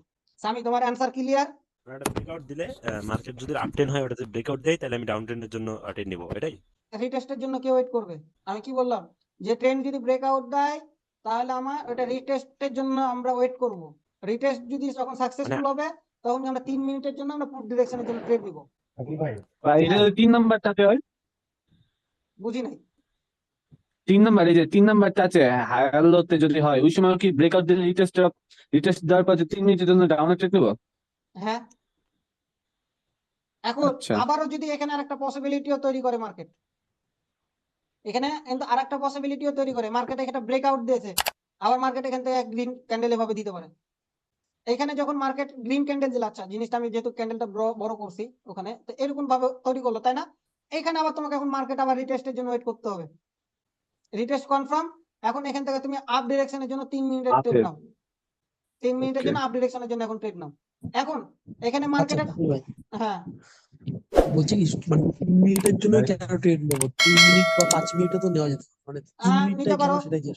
সামি, তোমার অ্যান্সার ক্লিয়ার? একটা ব্রেকআউট দিলে মার্কেট যদি আপ ট্রেন্ড হয়, ওটা যদি ব্রেকআউট দেয় তাহলে আমি ডাউন ট্রেন্ডের জন্য ট্রেড নিব, এটাই। রিটেস্টের জন্য কে ওয়েট করবে? আমি কি বললাম যে ট্রেন্ড যদি ব্রেকআউট দেয় তাহলে আমার ওটা রিটেস্টের জন্য আমরা ওয়েট করব। রিটেস্ট যদি যখন মানে সাকসেসফুল হবে, তখন আমরা 3 মিনিটের জন্য আমরা পুট ডিরেকশনের জন্য ট্রেড নিব। শাকিল ভাই, বা এটা যদি 3 নাম্বার টাচে হয়, বুঝি নাই। 3 নাম্বার, এই যে 3 নাম্বার টাচে হায়ার লোতে যদি হয়, ওই সময় কি ব্রেকআউট দিলে রিটেস্ট দেওয়ার পর 3 মিনিটের জন্য ডাউনে ট্রেড নেবো? হ্যাঁ, এখন আচ্ছা, আবারও যদি এখানে আরেকটা পসিবিলিটিও তৈরি করে মার্কেট, এখানে কিন্তু আরেকটা পসিবিলিটিও তৈরি করে, মার্কেট এখানে ব্রেকআউট দিয়েছে, আবার মার্কেট এখান থেকে গ্রিন ক্যান্ডেল এভাবে দিতে পারে। এখানে যখন মার্কেট গ্রিন ক্যান্ডেল দিল, আচ্ছা জিনিসটা আমি যেহেতু ক্যান্ডেলটা বড় করছি ওখানে, তো এরকম ভাবে তৈরি করলো, তাই না? এখানে আবার তোমাকে এখন মার্কেট আবার রিটেস্টের জন্য ওয়েট করতে হবে। রিটেস্ট কনফার্ম, এখন এখান থেকে তুমি আপ ডিরেকশনের জন্য 3 মিনিটের ট্রেড নাও। 3 মিনিটের জন্য আপ ডিরেকশনের জন্য এখন ট্রেড নাও। এখন এখানে আচ্ছা মার্কেটের, কাকুল ভাই, হ্যাঁ বলছি কি মানে 3 মিনিটের জন্য ভাই, কেন ট্রেড নেবো? 3 মিনিট বা 5 মিনিটও তো নেওয়া যেত, মানে 3 নিতে মিনিটটাই কেন, পারো। সেটাই কি?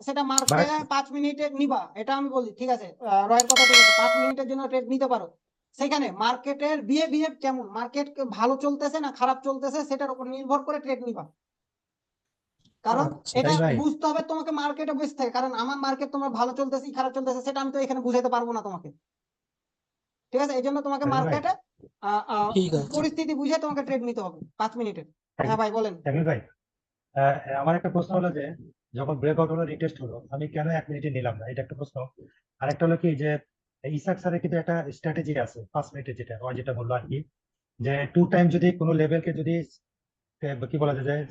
সেটা ভাই, মার্কেটে 5 মিনিটে নিবা, এটা আমি বলছি, ঠিক আছে? রয়ের কথা ঠিক আছে, 5 মিনিটের জন্য ট্রেড নিতে পারো। সেখানে মার্কেটের বিহেভ কেমন, মার্কেট ভালো চলতেছে না খারাপ চলতেছে, সেটার উপর নির্ভর করে ট্রেড নিবা। কারণ আচ্ছা এটা শাকিল ভাই, বুঝতে হবে তোমাকে মার্কেটে বুঝতে হবে, কারণ আমার মার্কেট তোমার ভালো চলতেছে কি খারাপ চলতেছে সেটা আমি তো এখানে বুঝাইতে পারবো না তোমাকে, ঠিক আছে? এই জন্য তোমাকে শাকিল ভাই, মার্কেটে ঠিক আছে। পরিস্থিতি বুঝে তোমাকে ট্রেড নিতে হবে 5 মিনিটের। হ্যাঁ ভাই বলেন। শাকিল ভাই, আহ, আমার একটা প্রশ্ন হলো যে যখন ব্রেকআউট হলো, রিটেস্ট হলো, আমি কেন 1 মিনিটে নিলাম না, এটা একটা প্রশ্ন। আরেকটা হলো কি যে ইসাক স্যারের কিন্তু একটা স্ট্র্যাটেজি আছে 5 মিনিটের, যেটা ও যেটা বললো আর কি, যে 2 টাইম যদি কোনো লেভেলকে যদি কি বলা যায়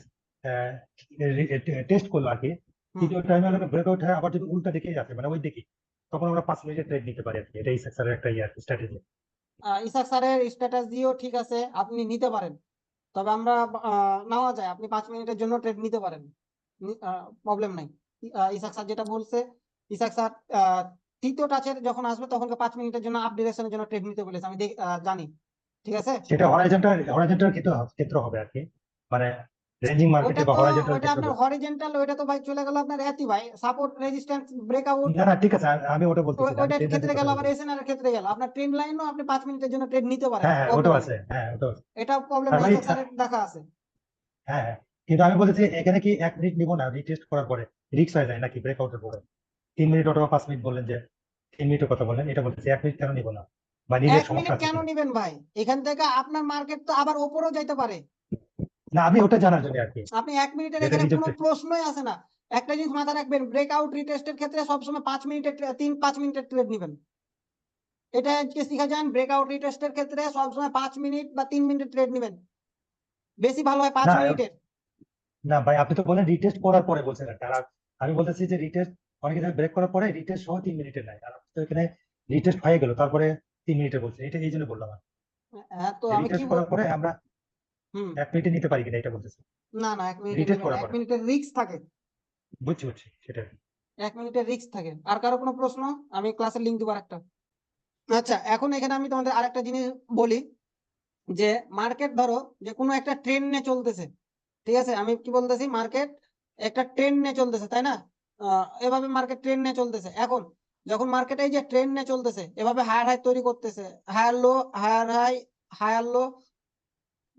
টেস্ট করলো আর কি, হুম, তৃতীয় টাইমে ব্রেকআউট হয়, আবার যদি উল্টা দিকেই আছে মানে ওই দিকে, তখন আমরা 5 মিনিটে ট্রেড নিতে পারি আর কি। এটা ইসাক স্যারের একটা স্ট্র্যাটেজি। ইসাক স্যারের স্ট্র্যাটেজিও ঠিক আছে, আপনি নিতে পারেন। তবে আমরা নেওয়া যায়, আপনি 5 মিনিটের জন্য ট্রেড নিতে পারেন, প্রবলেম নাই। ইসাক স্যার যেটা বলছে, ইসাক স্যার তৃতীয় টাচের যখন আসবে তখন 5 মিনিটের জন্য আপ ডিরেকশনের জন্য ট্রেড নিতে বলেছে, আমি জানি, ঠিক আছে? সেটা হরাইজন্টাল ক্ষেত্র হবে আর কি, মানে রেঞ্জিং ওটা মার্কেটে বা তো হরাইজন্টাল ওটা আপনার হরিজেন্টাল, ওটা তো ভাই চলে গেল আপনার একই ভাই, সাপোর্ট রেজিস্ট্যান্স ব্রেকআউট, না না ঠিক আছে, আমি ওটা বলতেছি না, আমি ওইটার ট্রেন্ডের ক্ষেত্রে গেল, কথা আবার বলতেছি। এসএনআর এর ক্ষেত্রে গেল, আপনার ট্রেন্ড লাইনও আপনি 5 মিনিটের জন্য ট্রেড নিতে পারেন, হ্যাঁ হ্যাঁ প্রবলেম ওটাও নেই, আছে, হ্যাঁ ওটাও আছে। এটা প্রবলেম আর নেই, ভাই স্যার দেখা আছে। হ্যাঁ হ্যাঁ, কিন্তু আমি বলেছি এখানে কি 1 মিনিট নিবো না, রিটেস্ট করার পরে রিস্ক হয়ে যায় নাকি ব্রেকআউটের পরে? 3 মিনিট অথবা 5 মিনিট বললেন, যে 3 মিনিটের কথা বললেন, এটা বলতেছি 1 মিনিট কেন নিবো না, বা নিলে 1 সমস্যা মিনিট আছে কেন কিনা? নিবেন ভাই? এখান থেকে আপনার মার্কেট তো আবার ওপরেও যাইতে পারে, না আমি ওটা জানার জন্য আর কি, আপনি 1 মিনিটের যেটা এখানে কোনো রিজেক্টেড। প্রশ্নই আসে না। একটা জিনিস মাথায় রাখবেন, ব্রেকআউট রিটেস্টের ক্ষেত্রে সবসময় 5 মিনিটের 3-5 মিনিটের ট্রেড নেবেন, এটা আজকে শিখা যান। ব্রেকআউট রিটেস্টের ক্ষেত্রে সবসময় 5 মিনিট বা 3 মিনিটের ট্রেড নেবেন, বেশি ভালো হয় 5 না মিনিটের। না ভাই, আপনি তো বলেন রিটেস্ট করার পরে বলছেন একটা, আর আমি বলতেছি যে রিটেস্ট অনেকে ব্রেক করার পরে রিটেস্ট সহ 3 মিনিটের নাই, আর আপনি তো এখানে রিটেস্ট হয়ে গেল তারপরে 3 মিনিটে বলছেন, এটা এই জন্য বললাম হ্যাঁ, তো আমি কি রিটেস্ট করার পরে আমরা হুম 1 মিনিটে নিতে পারি কিনা এটা বলতেছি। না না 1 মিনিটের রিটেস্ট নেবেন না, করার 1 পরে মিনিটের রিস্ক থাকে, বুঝছি বুঝছি সেটা। 1 মিনিটের রিস্ক থাকে। আর কারো কোনো প্রশ্ন? আমি ক্লাসের লিংক দিব একটা। আচ্ছা, এখন এখানে আমি তোমাদের আরেকটা জিনিস বলি, যে মার্কেট ধরো যে কোনো একটা ট্রেন্ড নিয়ে চলতেছে, ঠিক আছে, আমি কি বলতেছি, মার্কেট একটা ট্রেন্ড নিয়ে চলতেছে, তাই না? এভাবে মার্কেট ট্রেন্ড নিয়ে চলতেছে। এখন যখন মার্কেট এই যে ট্রেন্ড নিয়ে চলতেছে, এভাবে হায়ার হাই তৈরি করতেছে, higher low, higher high, higher low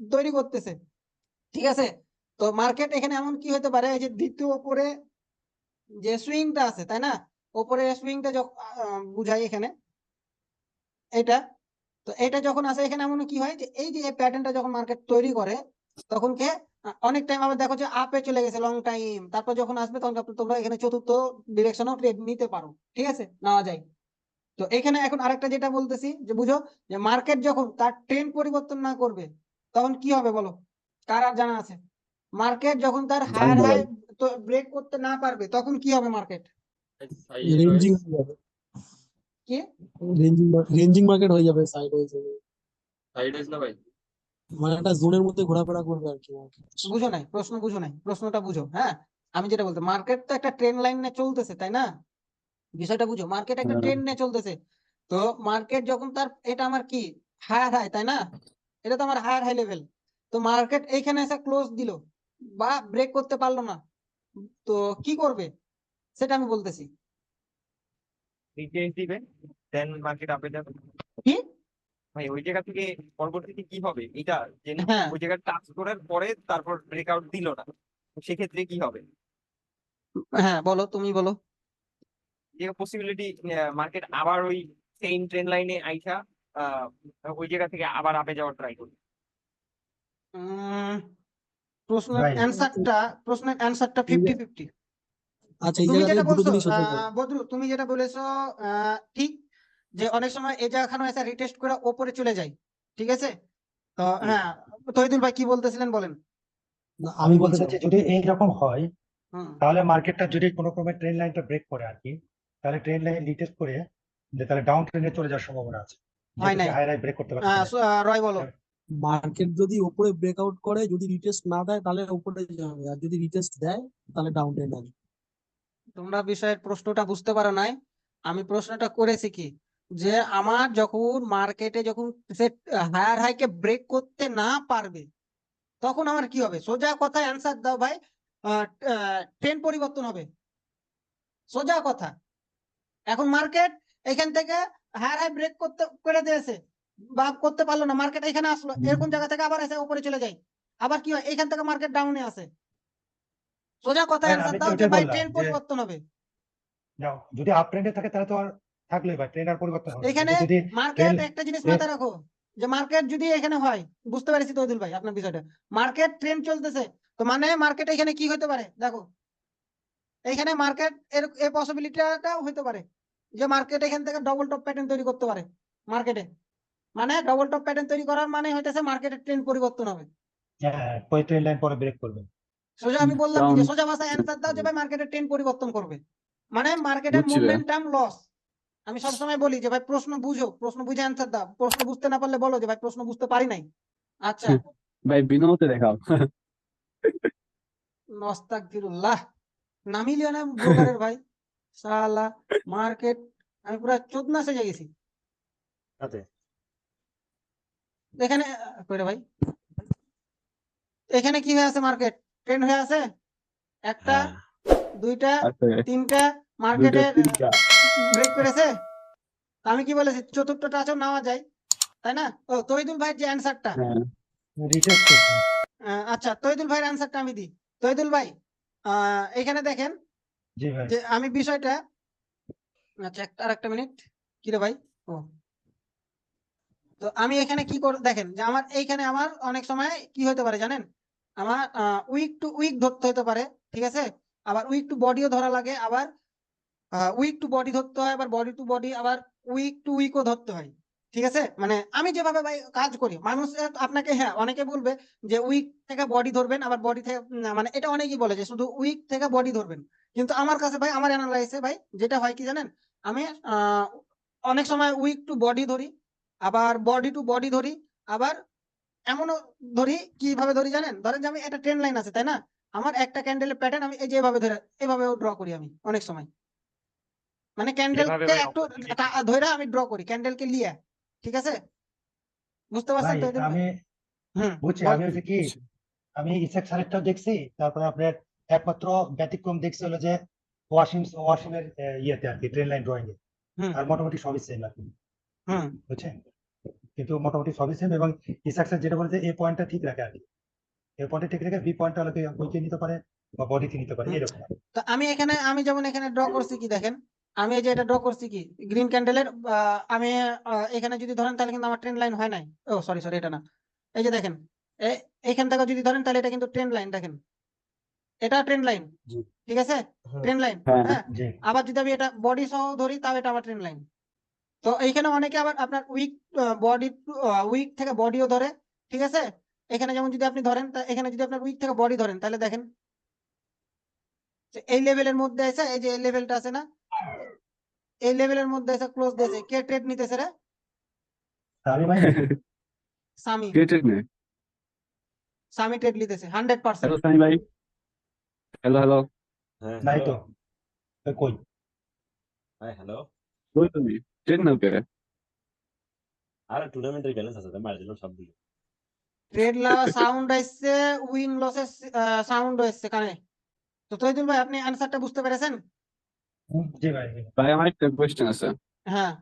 তৈরি করতেছে, ঠিক আছে। তো মার্কেট এখানে এমন কি হতে পারে, এই যে দ্বিতীয় উপরে যে সুইংটা আছে, তাই না, উপরে সুইংটা যখন বুঝাই এখানে এটা, তো এটা যখন আসে এখানে এমন কি হয়, যে এই যে প্যাটার্নটা যখন মার্কেট তৈরি করে, তখন কে অনেক টাইম আবার দেখো যে আপে চলে গেছে লং টাইম, তারপর যখন আসবে তখন তোমরা এখানে চতুর্থ ডিরেকশনও ট্রেড নিতে পারো, ঠিক আছে, নেওয়া যায়। তো এখানে এখন আরেকটা যেটা বলতেছি, যে বুঝো, যে মার্কেট যখন তার ট্রেন্ড পরিবর্তন না করবে, তখন কি হবে বলো, কার আর জানা আছে? মার্কেট যখন তার হায়ার জানি না হাই ভাই। তো ব্রেক করতে না পারবে, তখন কি হবে মার্কেট? রেঞ্জিং হয়ে যাবে, কি রেঞ্জিং মার্কেট হয়ে যাবে, সাইড হয়ে যাবে, সাইড না ভাই? মানে একটা জোনের মধ্যে ঘোরাফেরা করবে আর কি market। বুঝো নাই প্রশ্ন, বুঝো নাই প্রশ্নটা, বুঝো। হ্যাঁ, আমি যেটা বলতে, মার্কেট তো একটা ট্রেন্ড লাইন নিয়ে চলতেছে, তাই না? বিষয়টা বুঝো, মার্কেট একটা হ্যাঁ। ট্রেন্ড নিয়ে চলতেছে। তো মার্কেট যখন তার, এটা আমার কি হায়ার হাই, তাই না, এটা তো আমার হায়ার হাই লেভেল। তো মার্কেট এইখানে এসে ক্লোজ দিল বা ব্রেক করতে পারলো না, তো কি করবে সেটা আমি বলতেছি। রিটেস্ট দিবে, দেন মার্কেট আপে যাবে। কি? ভাই ওই জায়গা থেকে পরবর্তীতে কি হবে এটা, যে হ্যাঁ ওই জায়গা টাচ করার পরে তারপর ব্রেকআউট দিল না, তো সেক্ষেত্রে কি হবে? হ্যাঁ, বলো, তুমি বলো। যে পসিবিলিটি মার্কেট আবার ওই সেম ট্রেন লাইনে আইসা আহ, ওই জায়গা থেকে আবার আপে যাওয়ার ট্রাই করবে। উম প্রশ্নের ভাই অ্যান্সারটা 50-50। আচ্ছা, এই তুমি জায়গা যেটা থেকে দুটো বলছো জিনিস হতে পারে। বদরু, তুমি যেটা বলেছো ঠিক, যে অনেক সময় এই জায়গাখানে এসে রিটেস্ট করে ওপরে চলে যায়, ঠিক আছে। তো হ্যাঁ, তহিদুল ভাই কি বলতেছিলেন বলেন। না, আমি আমি বলতে বলছিলাম চাচ্ছি যদি এইরকম হয়, হুম তাহলে মার্কেটটা যদি কোনো ক্রমে ট্রেন লাইনটা ব্রেক করে আর কি, তাহলে ট্রেন লাইন রিটেস্ট করে যে তাহলে ডাউন ট্রেন্ডে চলে যাওয়ার সম্ভাবনা আছে, হয় যেহেতু নাই। কি হাই রাই ব্রেক করতে পারছে না। রয় বলো। মার্কেট যদি উপরে ব্রেকআউট করে, যদি রিটেস্ট না দেয় তাহলে উপরে যাবে, আর যদি রিটেস্ট দেয় তাহলে ডাউন ট্রেন্ড আসবে। তোমরা বিষয়ের প্রশ্নটা বুঝতে পারো নাই। আমি প্রশ্নটা করেছি কি, যে আমার যখন মার্কেটে যখন সে হায়ার হাইকে ব্রেক করতে না পারবে, তখন আমার কি হবে? সোজা কথায় অ্যান্সার দাও ভাই, ট্রেন্ড পরিবর্তন হবে, সোজা কথা। এখন মার্কেট এখান থেকে হায়ার হাই ব্রেক করে দিয়েছে বা করতে পারলো না, মার্কেট এখানে আসলো, এরকম জায়গা থেকে আবার এসে উপরে চলে যায়, আবার কি হয়, এখান থেকে মার্কেট ডাউনে আসে, সোজা কথা হ্যাঁ অ্যান্সার আমি তো দাও যে ওইটাই ভাই বললাম ট্রেন্ড যে পরিবর্তন হবে। যদি আপ ট্রেন্ডে থাকে তাহলে তো আর থাকলোই ভাই, ট্রেন্ড আর পরিবর্তন হবে না। এখানে কিন্তু যদি ট্রেন মার্কেট একটা জিনিস মাথায় রাখো, যে মার্কেট যদি এখানে হয়, বুঝতে পারছি তৌদিল ভাই আপনার বিষয়টা, মার্কেট ট্রেন্ড চলতেছে, তো মানে মার্কেট এখানে কি হতে পারে দেখো, এখানে মার্কেট এর পসিবিলিটিটাও হতে পারে, যে মার্কেট এখান থেকে ডবল টপ প্যাটার্ন তৈরি করতে পারে মার্কেটে, মানে ডবল টপ প্যাটার্ন তৈরি করার মানে হইতেছে মার্কেটের ট্রেন্ড পরিবর্তন হবে। হ্যাঁ ওই ট্রেন লাইন পরে ব্রেক করবে। সোজা আমি বললাম কি, ডাউন যে সোজা ভাষায় অ্যান্সার দাও যে ভাই মার্কেটের ট্রেন্ড পরিবর্তন করবে, মানে মার্কেটের বুঝছি ভাই। Momentum loss. আমি সবসময় বলি যে ভাই প্রশ্ন বুঝো, প্রশ্ন বুঝে অ্যান্সার দাও, প্রশ্ন বুঝতে না পারলে বলো যে ভাই প্রশ্ন বুঝতে পারি নাই। আচ্ছা, ভাই বিনমতে দেখাও। নস্তাগফিরুল্লাহ, নামই লিও না ব্রোকারের ভাই, শালা মার্কেট, আমি পুরো চোদনা সেজে গেছি তাতে এখানে। কইরে ভাই, এখানে কি হয়ে আছে মার্কেট, ট্রেন্ড হয়ে আছে, একটা, হ্যাঁ দুইটা, আছে তিনটা, দুইটা মার্কেটে তিনটা ব্রেক করেছে। আমি কি বলেছি চতুর্থটাও নেওয়া যায়, তাই না? ও তহিদুল ভাই যে অ্যান্সারটা, হ্যাঁ রিটেস্ট করছে। আচ্ছা তহিদুল ভাইয়ের অ্যান্সারটা আমি দিই। তহিদুল ভাই এখানে দেখেন জি ভাই। যে আমি বিষয়টা, আচ্ছা আরেকটা মিনিট, কি রে ভাই, ও তো আমি এখানে কি করে দেখেন যে আমার এইখানে আমার অনেক সময় কি হতে পারে জানেন, আমার উইক টু উইক ধরতে হতে পারে, ঠিক আছে, আবার উইক টু বডিও ধরা লাগে, আবার উইক টু বডি ধরতে হয়, আবার বডি টু বডি, আবার উইক টু উইকও ধরতে হয়, ঠিক আছে। মানে আমি যেভাবে ভাই কাজ করি, মানুষ আপনাকে, হ্যাঁ অনেকে বলবে যে উইক থেকে বডি ধরবেন, আবার বডি থেকে মানে এটা অনেকেই বলে যে শুধু উইক থেকে বডি ধরবেন, কিন্তু আমার কাছে ভাই, আমার অ্যানালাইসে ভাই যেটা হয় কি জানেন, আমি অনেক সময় উইক টু বডি ধরি, আবার বডি টু বডি ধরি, আবার এমনও ধরি, কিভাবে ধরি জানেন, ধরেন যে আমি একটা ট্রেন লাইন আছে, তাই না, আমার একটা ক্যান্ডেলের প্যাটার্ন আমি এই যে এভাবে ধরে এভাবেও ড্র করি আমি অনেক সময়, মানে এভাবে ক্যান্ডেলকে ভাই একটু ধরে আমি ড্র করি, ক্যান্ডেলকে লিয়ে, ঠিক আছে, বুঝতে পারছেন ভাই তো এদের? আমি হুম, বুঝছি, বল। আমি হচ্ছে কি, আমি ইসাক স্যারেরটাও দেখছি, তারপরে আপনার একমাত্র ব্যতিক্রম দেখছি হলো যে ওয়াসিমের ইয়েতে আর কি, ট্রেন লাইন ড্রয়িং এ। হুম, আর মোটামুটি সবই সেম আর কি, হুম, বুঝছেন? কিন্তু মোটামুটি সবই সেম, এবং ইসাক স্যার যেটা বলেছে, এ পয়েন্টটা ঠিক রাখে আর কি, এ পয়েন্টটা ঠিক রেখে বি পয়েন্টটা হলো উইকে নিতে পারে বা বডিতে নিতে পারে, হুম। এরকম আর কি। তো আমি এখানে, আমি যেমন এখানে ড্র করছি কি দেখেন, আমি এই যে এটা ড্র করছি কি গ্রিন ক্যান্ডেলের, আমি এখানে যদি ধরেন তাহলে কিন্তু আমার ট্রেন লাইন হয় নাই, ও সরি সরি এটা না, এই যে দেখেন, এখান থেকে যদি ধরেন তাহলে এটা কিন্তু ট্রেন লাইন, দেখেন এটা ট্রেন লাইন, জি। ঠিক আছে, ট্রেন লাইন, হ্যাঁ হ্যাঁ। জি। আবার যদি আমি এটা বডি সহ ধরি তাও এটা আমার ট্রেন লাইন। তো এইখানে অনেকে আবার আপনার বডি উইক থেকে বডিও ধরে, ঠিক আছে। এখানে যেমন যদি আপনি ধরেন, এখানে যদি আপনার উইক থেকে বডি ধরেন, তাহলে দেখেন যে এই লেভেলের মধ্যে এসে, এই যে এই লেভেলটা আছে না, এই লেভেলের মধ্যে এসে ক্লোজ দিয়েছে, কে ট্রেড নিতেছে রে? আমি ভাই নাকি? সামি, কেটে নে সামি ট্রেড নিতেছে 100%। হ্যালো সানি ভাই, হ্যালো হ্যালো, হ্যাঁ নাই হ্যালো। তো কই? হ্যাঁ হ্যালো। কই তুমি ট্রেন নাও কে? আর টুর্নামেন্টের ব্যালেন্স আছে, মার দিলাম সবগুলো। ট্রেড সাউন্ড আসছে, উইন লসের সাউন্ড এসছে কানে। তো তৈদুল ভাই আপনি অ্যান্সারটা বুঝতে পেরেছেন? জি ভাই, জি। ভাই আমার একটা কোয়েশ্চেন আছে হ্যাঁ,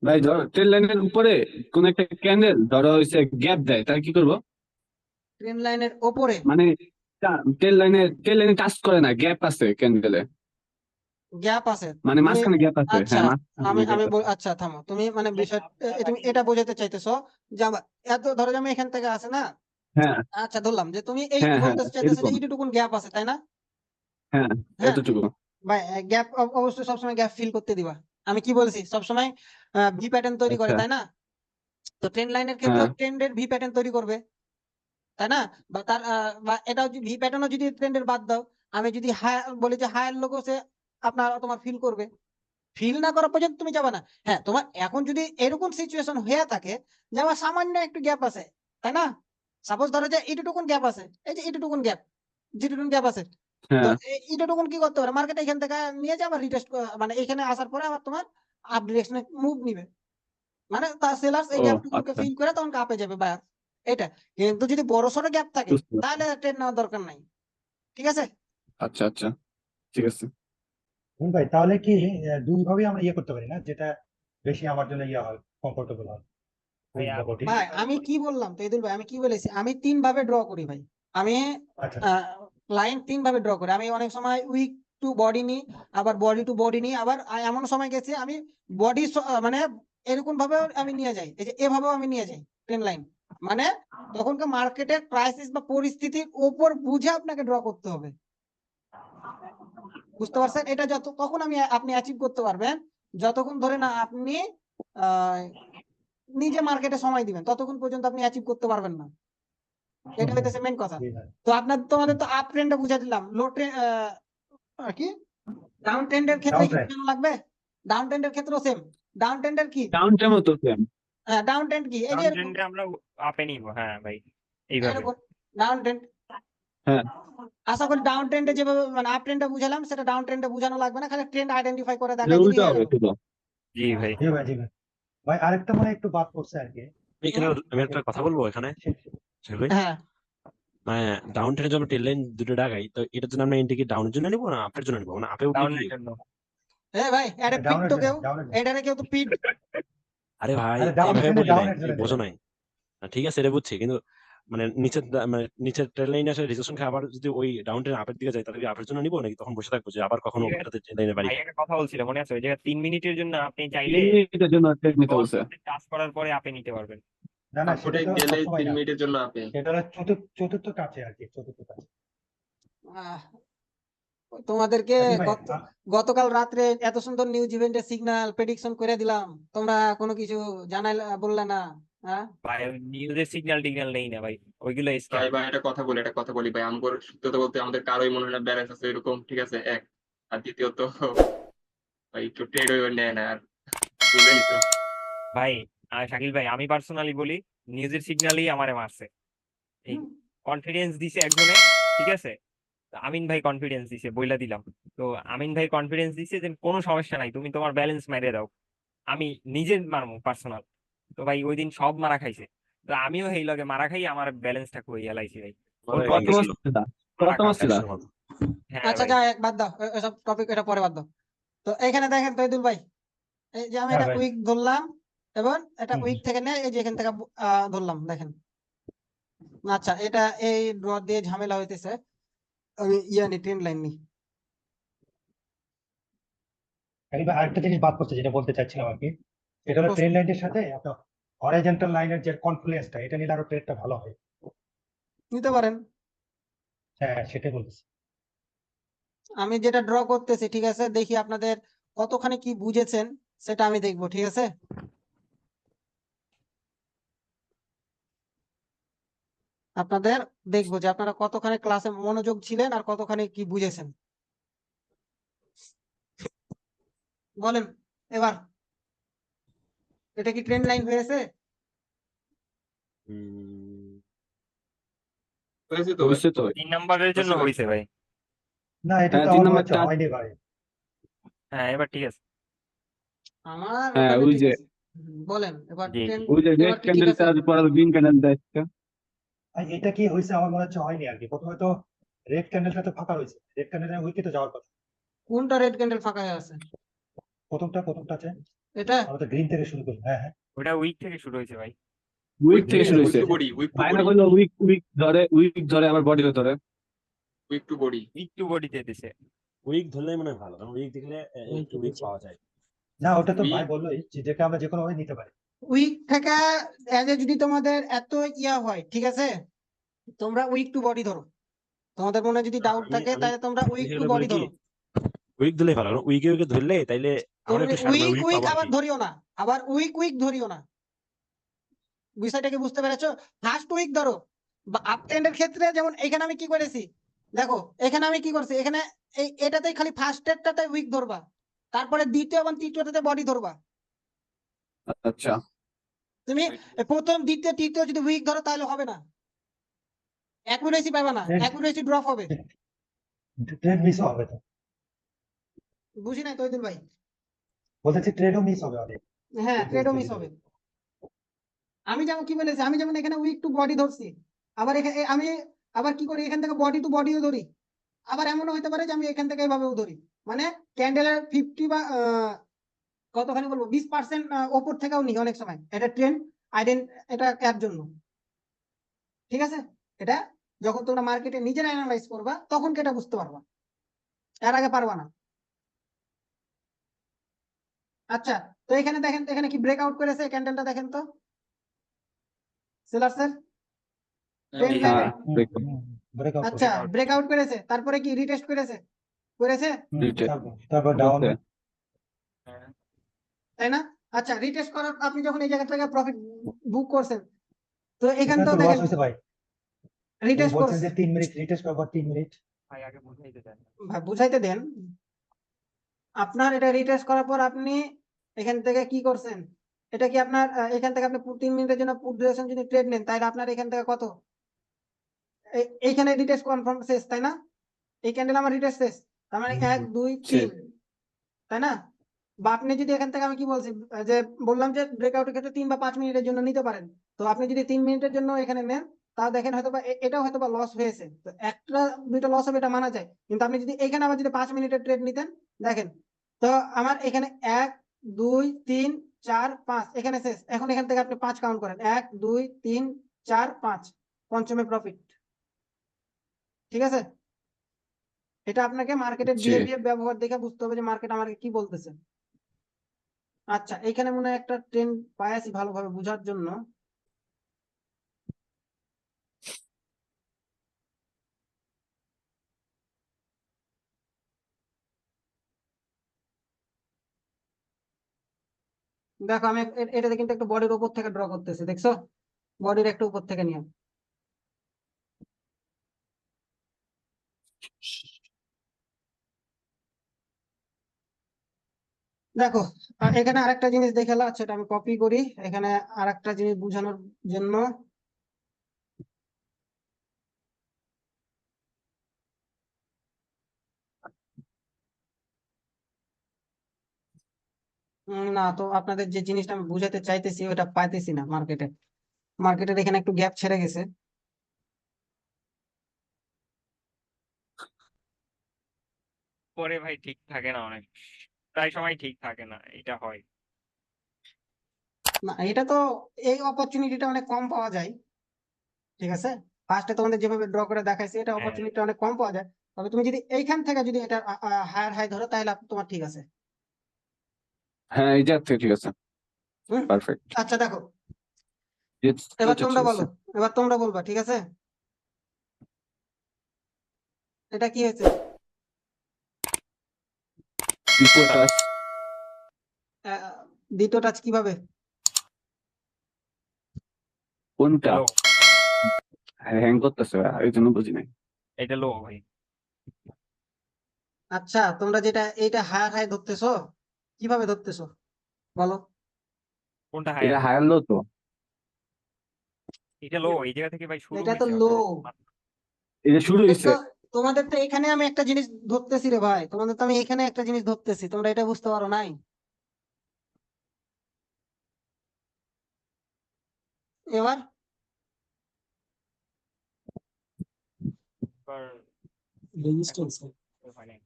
ভাই, ধরো ট্রেন লাইনের উপরে কোন একটা ক্যান্ডেল ধরো হয়েছে গ্যাপ দেয়, তাহলে কি করবো? ট্রেন লাইনের ওপরে মানে ট্রেন লাইনে টাচ করে না, গ্যাপ আছে ক্যান্ডেলে, গ্যাপ আছে, মানে তুমি মাঝখানে গ্যাপ আছে, আচ্ছা, হ্যাঁ মাঝখানে গ্যাপ আছে। আচ্ছা থামো, তুমি মানে বিষয় তুমি এটা বোঝাতে চাইতেছো যে এত ধরো যে আমি এখান থেকে আছে না, হ্যাঁ আচ্ছা ধরলাম যে তুমি এই হ্যাঁ হ্যাঁ বলতে চাইতেছো যে এরকম, এইটুকুন গ্যাপ আছে, তাই না? হ্যাঁ হ্যাঁ, এতটুকু। ভাই গ্যাপ অবশ্যই সবসময় গ্যাপ ফিল করতে দিবা। আমি কি বলছি, সবসময় ভি প্যাটার্ন তৈরি করে, আচ্ছা তাই না? তো ট্রেন লাইনের ক্ষেত্রে হ্যাঁ ট্রেন্ডের ভি প্যাটার্ন তৈরি করবে, তাই না? বা তার বা এটাও যদি ভি প্যাটার্নও যদি ট্রেন্ডের বাদ দাও, আমি যদি বলি যে হায়ার লোগো সে আপনার তোমার ফিল করবে, ফিল না করা পর্যন্ত তুমি যাবে না। হ্যাঁ, তোমার এখন যদি এরকম সিচুয়েশন হয়ে থাকে যে আমার সামান্য একটু গ্যাপ আছে, তাই না, সাপোজ ধরো যে এইটুকুন গ্যাপ আছে, এই যে এইটুকুন গ্যাপ, যেটুকুন গ্যাপ আছে, তো হ্যাঁ এইটুকুন কি করতে পারে মার্কেট এখান থেকে নিয়ে যাবে রিটেস্ট, মানে এখানে আসার পরে আবার তোমার আপ ডিরেকশনে মুভ নিবে, মানে তার সেলার্স এই ও গ্যাপটুকুকে আচ্ছা ফিল করে তখন আপে যাবে বায়ার, এটা। কিন্তু যদি বড় সড়ো গ্যাপ থাকে বুঝতে পারছি। তাহলে ট্রেড নেওয়ার দরকার নাই, ঠিক আছে। আচ্ছা আচ্ছা ঠিক আছে। ভাই তাহলে কি দুই ভাবে আমরা ইয়ে করতে পারি না, যেটা বেশি আমার জন্য ইয়ে হয়, কমফোর্টেবল হয়, উইক বা বডি? ভাই আমি কি বললাম তো এদুল ভাই, আমি কি বলেছি, আমি 3 ভাবে ড্র করি ভাই। আমি আচ্ছা। লাইন 3 ভাবে ড্র করি। আমি অনেক সময় উইক টু বডি নিই, আবার বডি টু বডি নিই, আবার এমন সময় গেছি আমি বডি মানে এরকম ভাবে আমি নিয়ে যাই, এই যে এভাবেও আমি নিয়ে যাই ট্রেন লাইন, মানে তখনকার মার্কেটের ক্রাইসিস বা পরিস্থিতির উপর বুঝে আপনাকে ড্র করতে হবে, বুঝতে পারছেন? এটা যত তখন আপনি অ্যাচিভ করতে পারবেন যতক্ষণ ধরে না আপনি আহ নিজে মার্কেটে সময় দিবেন, ততক্ষণ পর্যন্ত আপনি অ্যাচিভ করতে পারবেন না। এটা হইতেছে মেন কথা। জি ভাই। তো তোমাদের তো আপ ট্রেন্ডটা বুঝা দিলাম, লো ট্রেন্ড কি ডাউন ট্রেন্ডের ক্ষেত্রে ডাউন কি ট্রেন্ড। জানা লাগবে? ডাউন ট্রেন্ডের ক্ষেত্রেও সেম। ডাউন ট্রেন্ডের কি, ডাউন টাইমও তো সেম। ডাউন ট্রেন্ড কি, এই যে ডাউন এরকম, ট্রেন্ডে আমরা আপে নিব, হ্যাঁ ভাই, এইভাবে। এরকম ডাউন ট্রেন্ড। হ্যাঁ আশা করি ডাউন ট্রেন্ডে যেভাবে মানে আপ ট্রেন্ডটা বুঝালাম সেটা ডাউন ট্রেন্ডে বোঝানো লাগবে না, খালি ট্রেন্ড আইডেন্টিফাই করে এটা দেখাই দিবি উল্টো হবে এরকম। শুধু। জি ভাই। জি ভাই, জি ভাই। ভাই আরেকটা মানে একটু বাদ পড়ছে আর কি। এখানে আমি একটা কথা বলবো এখানে, সোহেল ভাই। হ্যাঁ, মানে ডাউন ট্রেনের জন্য টেল লাইন দুটো ডাকাই, তো এটার জন্য আমরা এন্ট্রি কি ডাউনের জন্য নিবো না আপের জন্য নিবো, মানে আপে উঠলে ডাউনের কি? জন্য। এ ভাই এটা পিট ডাউনের তো জন্য কেউ, ডাউনের জন্য এটারে কেউ তো পিট। আরে ভাই আরে ডাউনের এভাবে জন্য বলি নাই, ডাউনের জন্য বোঝো নাই। ঠিক আছে এটা বুঝছি, কিন্তু মানে মানে নিচের ট্রেন লাইনে আসে রিজেকশন খেয়ে আবার যদি ওই ডাউন ট্রেন আপের দিকে যায়, তাহলে কি আপের জন্য নিবো নাকি তখন বসে থাকবো যে আবার কখনো ঠিক আছে। এটাতে ট্রেন লাইনে বাড়ি ভাই একটা কথা বলছিল মনে আছে, ওই জায়গায় 3 মিনিটের জন্য আপনি চাইলে 3 মিনিটের জন্য ট্রেড নিতে বলছে। টাচ করার পরে আপনি নিতে পারবেন। না না, সাপোর্টে সেটা তো গেলে সবসময় 3 না, মিনিটের জন্য আপে। সেটা হলো চতুর্থ কাছে আর কি, চতুর্থ কাছে। আহ, তোমাদেরকে আরে ভাই, গতকাল রাত্রে এত সুন্দর নিউজ ইভেন্টের সিগন্যাল প্রেডিকশন করে দিলাম, তোমরা কোনো কিছু জানাইলা বললে না। হ্যাঁ ভাই নিউজের সিগন্যাল টিগন্যাল নেই না ভাই, ওইগুলো স্ক্যাম। ভাই একটা কথা বলি ভাই, আমগর সত্যতা বলতে আমাদের কারোই মনে হয় না ব্যালেন্স আছে এরকম, ঠিক আছে? এক আর দ্বিতীয়ত ভাই একটু ট্রেড ওই নেয় না আর, বুঝলেই তো। ভাই শাকিল ভাই আমি পার্সোনালি বলি, নিউজের সিগন্যালই আমারে মারছে। এই কনফিডেন্স দিছে একজনে, ঠিক আছে? তো আমিন ভাই কনফিডেন্স দিছে, বইলা দিলাম। তো আমিন ভাই কনফিডেন্স দিছে যে কোনো সমস্যা নাই, তুমি তোমার ব্যালেন্স মেরে দাও, আমি নিজে মারমু পার্সোনাল। তো ভাই ওই দিন সব মারা খাইছে, তো আমিও সেই লগে মারা খাই, আমার ব্যালেন্সটা কই এলাইছি ভাই। আমার ওর কত গেছিল মাস ছিল? কত মাস ছিল? 100 মতো। হ্যাঁ আচ্ছা ভাই। যা বাদ দাও, এসব টপিক এটা পরে বাদ দাও। তো এখানে দেখেন তৈদুল ভাই, এই যে আমি হ্যাঁ এটা ভাই। উইক ধরলাম এবং এটা হুম, উইক থেকে নিয়ে এই যে এখান থেকে ধরলাম, দেখেন। আচ্ছা এটা এই ড্র দিয়ে ঝামেলা হইতেছে, আমি নি ট্রেন লাইন নি। আরে ভাই, আরেকটা জিনিস বাদ পড়ছে যেটা বলতে চাচ্ছিলাম আর কি, এটা হলো ট্রেন লাইনের সাথে আপনার হরাইজন্টাল লাইনের যে কনফ্লুয়েন্সটা, এটা নিলে আরো ট্রেডটা ভালো হয়। নিতে পারেন। হ্যাঁ সেটাই বলতেছি। আমি যেটা ড্র করতেছি, ঠিক আছে, দেখি আপনাদের কতখানি কি বুঝেছেন সেটা আমি দেখবো, ঠিক আছে? আপনাদের দেখবো যে আপনারা কতখানি ক্লাসে মনোযোগ ছিলেন আর কতখানি কি বুঝেছেন, বলেন এবার। এটা কি ট্রেন লাইন হয়েছে? উম, হয়েছে তো ভাই। হয়েছে তো। 3 নাম্বারের জন্য ভাই। হয়েছে ভাই। না এটা হ্যাঁ, তো 3 আমার মনে নাম্বার হচ্ছে টাচ। হয়নি ভাই। হ্যাঁ এবার ঠিক আছে। আমার হ্যাঁ, ওখানে ওই ঠিক যে আছে। বলেন এবার জি ট্রেন, ওই যে রেড এবার কি ঠিক আছে? ক্যান্ডেলটার পর গ্রিন ক্যান্ডেল দেয় একটা। আর এটা কি হয়েছে আমার মনে হচ্ছে হয়নি আর কি, প্রথমে তো রেড ক্যান্ডেলটা তো ফাঁকা রয়েছে, রেড ক্যান্ডেলের উইকে তো যাওয়ার কথা। কোনটা রেড ক্যান্ডেল ফাঁকা হয়ে আছে? প্রথমটা আছে, এটা আমরা তো গ্রিন থেকে শুরু করি। হ্যাঁ হ্যাঁ, ওটা উইক থেকে শুরু হয়েছে ভাই। উইক থেকে শুরু উইক হয়েছে। টু বডি, উইক টু ভাই না বডি, করলো উইক ধরে আবার বডিতে ধরে। Wick to body. Wick to বডিতে দিছে। উইক ধরলেই মনে হয় ভালো, কারণ উইক দেখলে একটু উইক পাওয়া যায়। না ওটা তো Week- ভাই বললোই যেটাকে আমরা যে কোনো ভাবে নিতে পারি। উইক থেকে যদি তোমাদের এত ইয়া হয়, ঠিক আছে, তোমরা উইক টু বডি ধরো। তোমাদের মনে যদি ডাউট থাকে তাহলে তোমরা উইক টু বডি ধরো। উইক ধরলে ভালো, কারণ উইকে উইকে ধরলে তাইলে আমরা তুমি একটু উইক উইক পাবো আর আবার কি। ধরিও না, আবার উইক ধরিও না। বিষয়টা কি বুঝতে পেরেছো? ফার্স্ট উইক ধরো। বা আপ ট্রেন্ডের ক্ষেত্রে যেমন এখানে আমি কি করেছি, দেখো এখানে আমি কি করছি, এখানে এটাতেই খালি ফার্স্ট এরটাতে উইক ধরবা, তারপরে দ্বিতীয় এবং তৃতীয়টাতে বডি ধরবা। আচ্ছা, তুমি প্রথম দ্বিতীয় তৃতীয় যদি উইক ধরো তাহলে হবে না, অ্যাকুরেসি পাবে না, Trend- অ্যাকুরেসি ড্রপ হবে। ট্রেড মিস হবে তো, বুঝি নাই তৈদুল ভাই? বলতেছি ট্রেডও মিস হবে অনেক। হ্যাঁ Trade ট্রেডও miss মিস হবে। হবে। আমি যেমন কি বলেছি, আমি যেমন এখানে উইক টু বডি ধরছি, আবার এখানে আমি আবার কি করি, এখান থেকে বডি টু বডিও ধরি। আবার এমনও হতে পারে যে আমি এখান থেকে এভাবেও ধরি, মানে ক্যান্ডেলের 50 বা কতখানি বলবো 20% ওপর থেকেও নিই অনেক সময়। এটা ট্রেন্ড এটা এর জন্য, ঠিক আছে? এটা যখন তোমরা মার্কেটে নিজের অ্যানালাইজ করবা তখন কি এটা বুঝতে পারবা, এর আগে পারবা না। আচ্ছা তো এখানে দেখেন, এখানে কি ব্রেকআউট করেছে ক্যান্ডেলটা, দেখেন তো সেলার স্যার। ট্রেন্ড হ্যাঁ, লাইনে দেখো। ব্রেকআউট আচ্ছা ব্রেকআউট করেছে, তারপরে কি রিটেস্ট করেছে? তারপর ডাউন। হ্যাঁ। তাই না? আচ্ছা রিটেস্ট করার আপনি যখন এই জায়গা থেকে প্রফিট বুক করছেন, তো এখান এখানে তো তো লস দেখেন হয়েছে ভাই, রিটেস্ট বলছেন করছে। যে 3 মিনিট রিটেস্ট করবো, 3 মিনিট। ভাই আগে বুঝাইতে দেন। ভাই বুঝাইতে দেন। আপনার এটা রিটেস্ট করার পর আপনি এখান থেকে কি করছেন, এটা কি আপনার এখান থেকে আপনি 3 মিনিটের জন্য পুট ডিউরেশন যদি ট্রেড নেন তাহলে আপনার এখান থেকে কত, এইখানে রিটেস্ট কনফার্ম শেষ, তাই না? এই ক্যান্ডেল আমার রিটেস্ট শেষ, তার মানে 1 2 3, তাই না? বা আপনি যদি এখান থেকে আমি কি বলছি যে বললাম যে ব্রেকআউটের ক্ষেত্রে 3 বা 5 মিনিটের জন্য নিতে পারেন, তো আপনি যদি 3 মিনিটের জন্য এখানে নেন তা দেখেন হয়তো বা এটাও হয়তো বা লস হয়েছে, তো একটা দুইটা লস হবে এটা মানা যায়, কিন্তু আপনি যদি এখানে আবার যদি 5 মিনিটের ট্রেড নিতেন, দেখেন তো আমার এখানে 1 2 3 4 5 এখানে শেষ। এখন এখান থেকে আপনি 5 কাউন্ট করেন, 1 2 3 4 5, পঞ্চমে প্রফিট। ঠিক আছে, এটা আপনাকে মার্কেটের জি বিহেভিয়ার ব্যবহার দেখে বুঝতে হবে যে মার্কেট আমাকে কি বলতেছে। আচ্ছা, এখানে মনে হয় একটা ট্রেন্ড পাইছি ভালোভাবে বোঝার জন্য। দেখো আমি এটাতে কিন্তু একটু বডির উপর থেকে ড্র করতেছি, দেখছো? বডির একটু উপর থেকে নিয়ে দেখো। এখানে আরেকটা জিনিস দেখালা, সেটা আমি কপি করি এখানে আরেকটা জিনিস বোঝানোর জন্য। না তো আপনাদের যে জিনিসটা আমি বুঝাতে চাইতেছি ওটা পাইতেছি না মার্কেটের এখানে একটু গ্যাপ ছেড়ে গেছে। পরে ভাই ঠিক থাকে না, অনেক প্রায় সময় ঠিক থাকে না, এটা হয়। না এটা তো এই অপরচুনিটিটা অনেক কম পাওয়া যায়। ঠিক আছে, ফার্স্টে তোমাদের যেভাবে ড্র করে দেখাইছি এটা হ্যাঁ অপরচুনিটি অনেক কম পাওয়া যায়। তবে তুমি যদি এইখান থেকে যদি এটা হায়ার হাই ধরো তাহলে তোমার ঠিক আছে। হ্যাঁ এই যাচ্ছে ঠিক আছে হুম, পারফেক্ট আচ্ছা দেখো Jetzt এবার wird তোমরা es বলো, এবার তোমরা বলবা, ঠিক আছে? এটা কি হয়েছে? দ্বিতীয় টাচ আহ, দ্বিতীয় টাচ কিভাবে? কোনটা লো, হ্যাং করতেছে এই জন্য বুঝি নাই এটা লো ভাই। আচ্ছা, তোমরা যেটা এইটা হায়ার হাই ধরতেছো, কিভাবে ধরতেছো বলো? কোনটা হায়ার এটা লো? হায়ার লো তো এটা লো, এই জায়গা থেকে ভাই শুরু এটা তো হয়েছে লো। এটা শুরু হয়েছে তোমাদের তো এখানে আমি একটা জিনিস ধরতেছি রে ভাই, তোমাদের তো আমি এখানে একটা জিনিস ধরতেছি, তোমরা এটা বুঝতে পারো নাই। এবার রেজিস্ট্যান্স হয় নাই।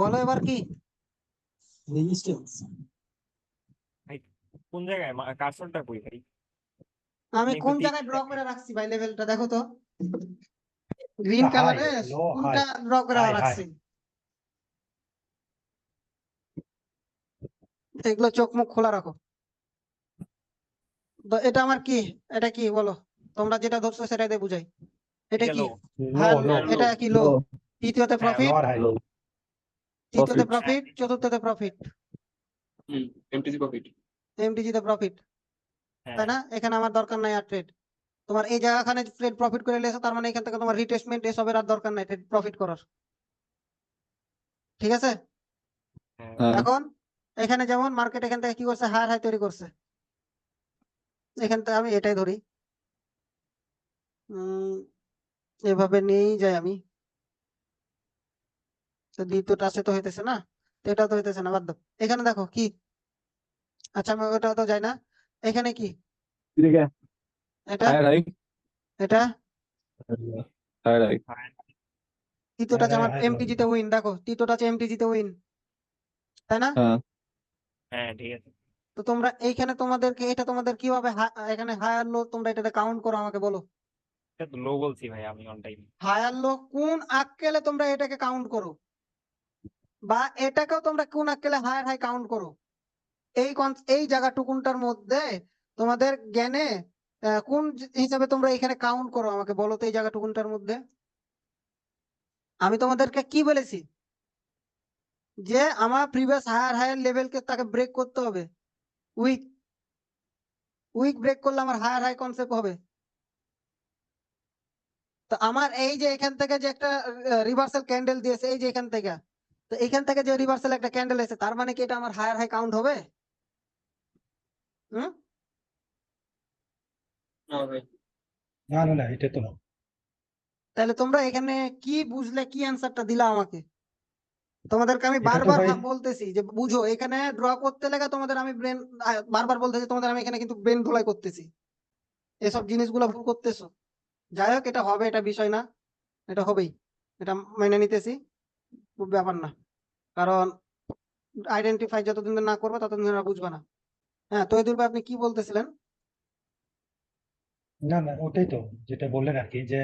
বলো এবার কি? রেজিস্ট্যান্স ভাই কোন জায়গায় কার্সরটা কই ভাই? আমি আপনি একটু কোন দিক জায়গায় ড্র করে রাখছি ভাই, লেভেলটা দেখো তো, গ্রিন হাই কালারে লো হাই কোনটা ড্র করে হাই হাই রাখছি। এগুলো চোখ মুখ খোলা রাখো। তো এটা আমার কি, এটা কি বলো? তোমরা যেটা ধরছো সেটা দিয়ে বুঝাই। এটা এটা কি? লো। লো লো হ্যাঁ লো। এটা কি লো? তৃতীয়তে হ্যাঁ প্রফিট, লোয়ার হাই তৃতীয়তে প্রফিট প্রফিট, চতুর্থতে প্রফিট, এমটিসি প্রফিট। এমটিজি তে প্রফিট, তাই হ্যাঁ না? এখানে আমার দরকার নাই আর ট্রেড। তোমার এই জায়গাখানে ট্রেড প্রফিট করে লেছো, তার মানে এখান থেকে তোমার রিটেস্টমেন্ট এসবের আর দরকার নাই ট্রেড প্রফিট করার। ঠিক আছে, হ্যাঁ হ্যাঁ এখন এখানে যেমন মার্কেট এখান থেকে কি করছে, হায়ার হাই তৈরি করছে। এখান থেকে আমি এটাই ধরি, এভাবে নিয়েই যাই আমি। তো দ্বিতীয়টা আছে তো হইতেছে না, তো এটা তো হইতেছে না, বাদ দাও। এখানে দেখো কি, আচ্ছা আমি ওটা তো যাই না। এখানে কি? ঠিক আছে এটা, হায়ার হাই এটা হায়ার হাই তৃতীয়টা আছে হাই আমার হাই এমটিজি তে উইন, দেখো তৃতীয়টা আছে এমটিজি তে উইন, তাই না? হ্যাঁ হ্যাঁ ঠিক আছে। তো তোমরা এইখানে তোমাদেরকে এটা তোমাদের কিভাবে এখানে হায়ার লো তোমরা এটাতে কাউন্ট করো আমাকে বলো। এটা তো লো বলছি ভাই আমি অন টাইম। হায়ার লো কোন আক্কেলে তোমরা এটাকে কাউন্ট করো, বা এটাকেও তোমরা কোন আক্কেলে হায়ার হাই কাউন্ট করো? এই জায়গাটুকুনটার মধ্যে তোমাদের জ্ঞানে কোন হিসাবে তোমরা এখানে কাউন্ট করো আমাকে বলো তো, এই জায়গাটুকুনটার মধ্যে আমি তোমাদেরকে কি বলেছি যে আমার প্রিভিয়াস হায়ার লেভেলকে তাকে ব্রেক করতে হবে। উইক উইক ব্রেক করলে আমার হায়ার হাই কনসেপ্ট হবে। তো আমার এই যে এখান থেকে যে একটা রিভার্সাল ক্যান্ডেল দিয়েছে, এই যে এখান থেকে, তো এখান থেকে যে রিভার্সাল একটা ক্যান্ডেল এসে, তার মানে কি এটা আমার হায়ার হাই কাউন্ট হবে? হুম, না ভাই, না না না এটা তো না তাহলে তোমরা এখানে কি বুঝলে, কি অ্যান্সারটা দিলা আমাকে? তোমাদেরকে আমি এটা তো বারবার ভাই বলতেছি যে বুঝো, এখানে ড্র করতে লেগে তোমাদের আমি ব্রেন বারবার বলতেছি, তোমাদের আমি এখানে কিন্তু ব্রেন ধুলাই করতেছি, এসব জিনিসগুলো ভুল করতেছো। যাই হোক, এটা হবে, এটা বিষয় না, এটা হবেই, এটা মেনে নিতেছি, খুব ব্যাপার না। কারণ আইডেন্টিফাই যতদিন না করবে ততদিন তোমরা বুঝবে না। হ্যাঁ, তৈদুল ভাই আপনি কি বলতেছিলেন? না না, ওটাই তো যেটা বললেন আর কি, যে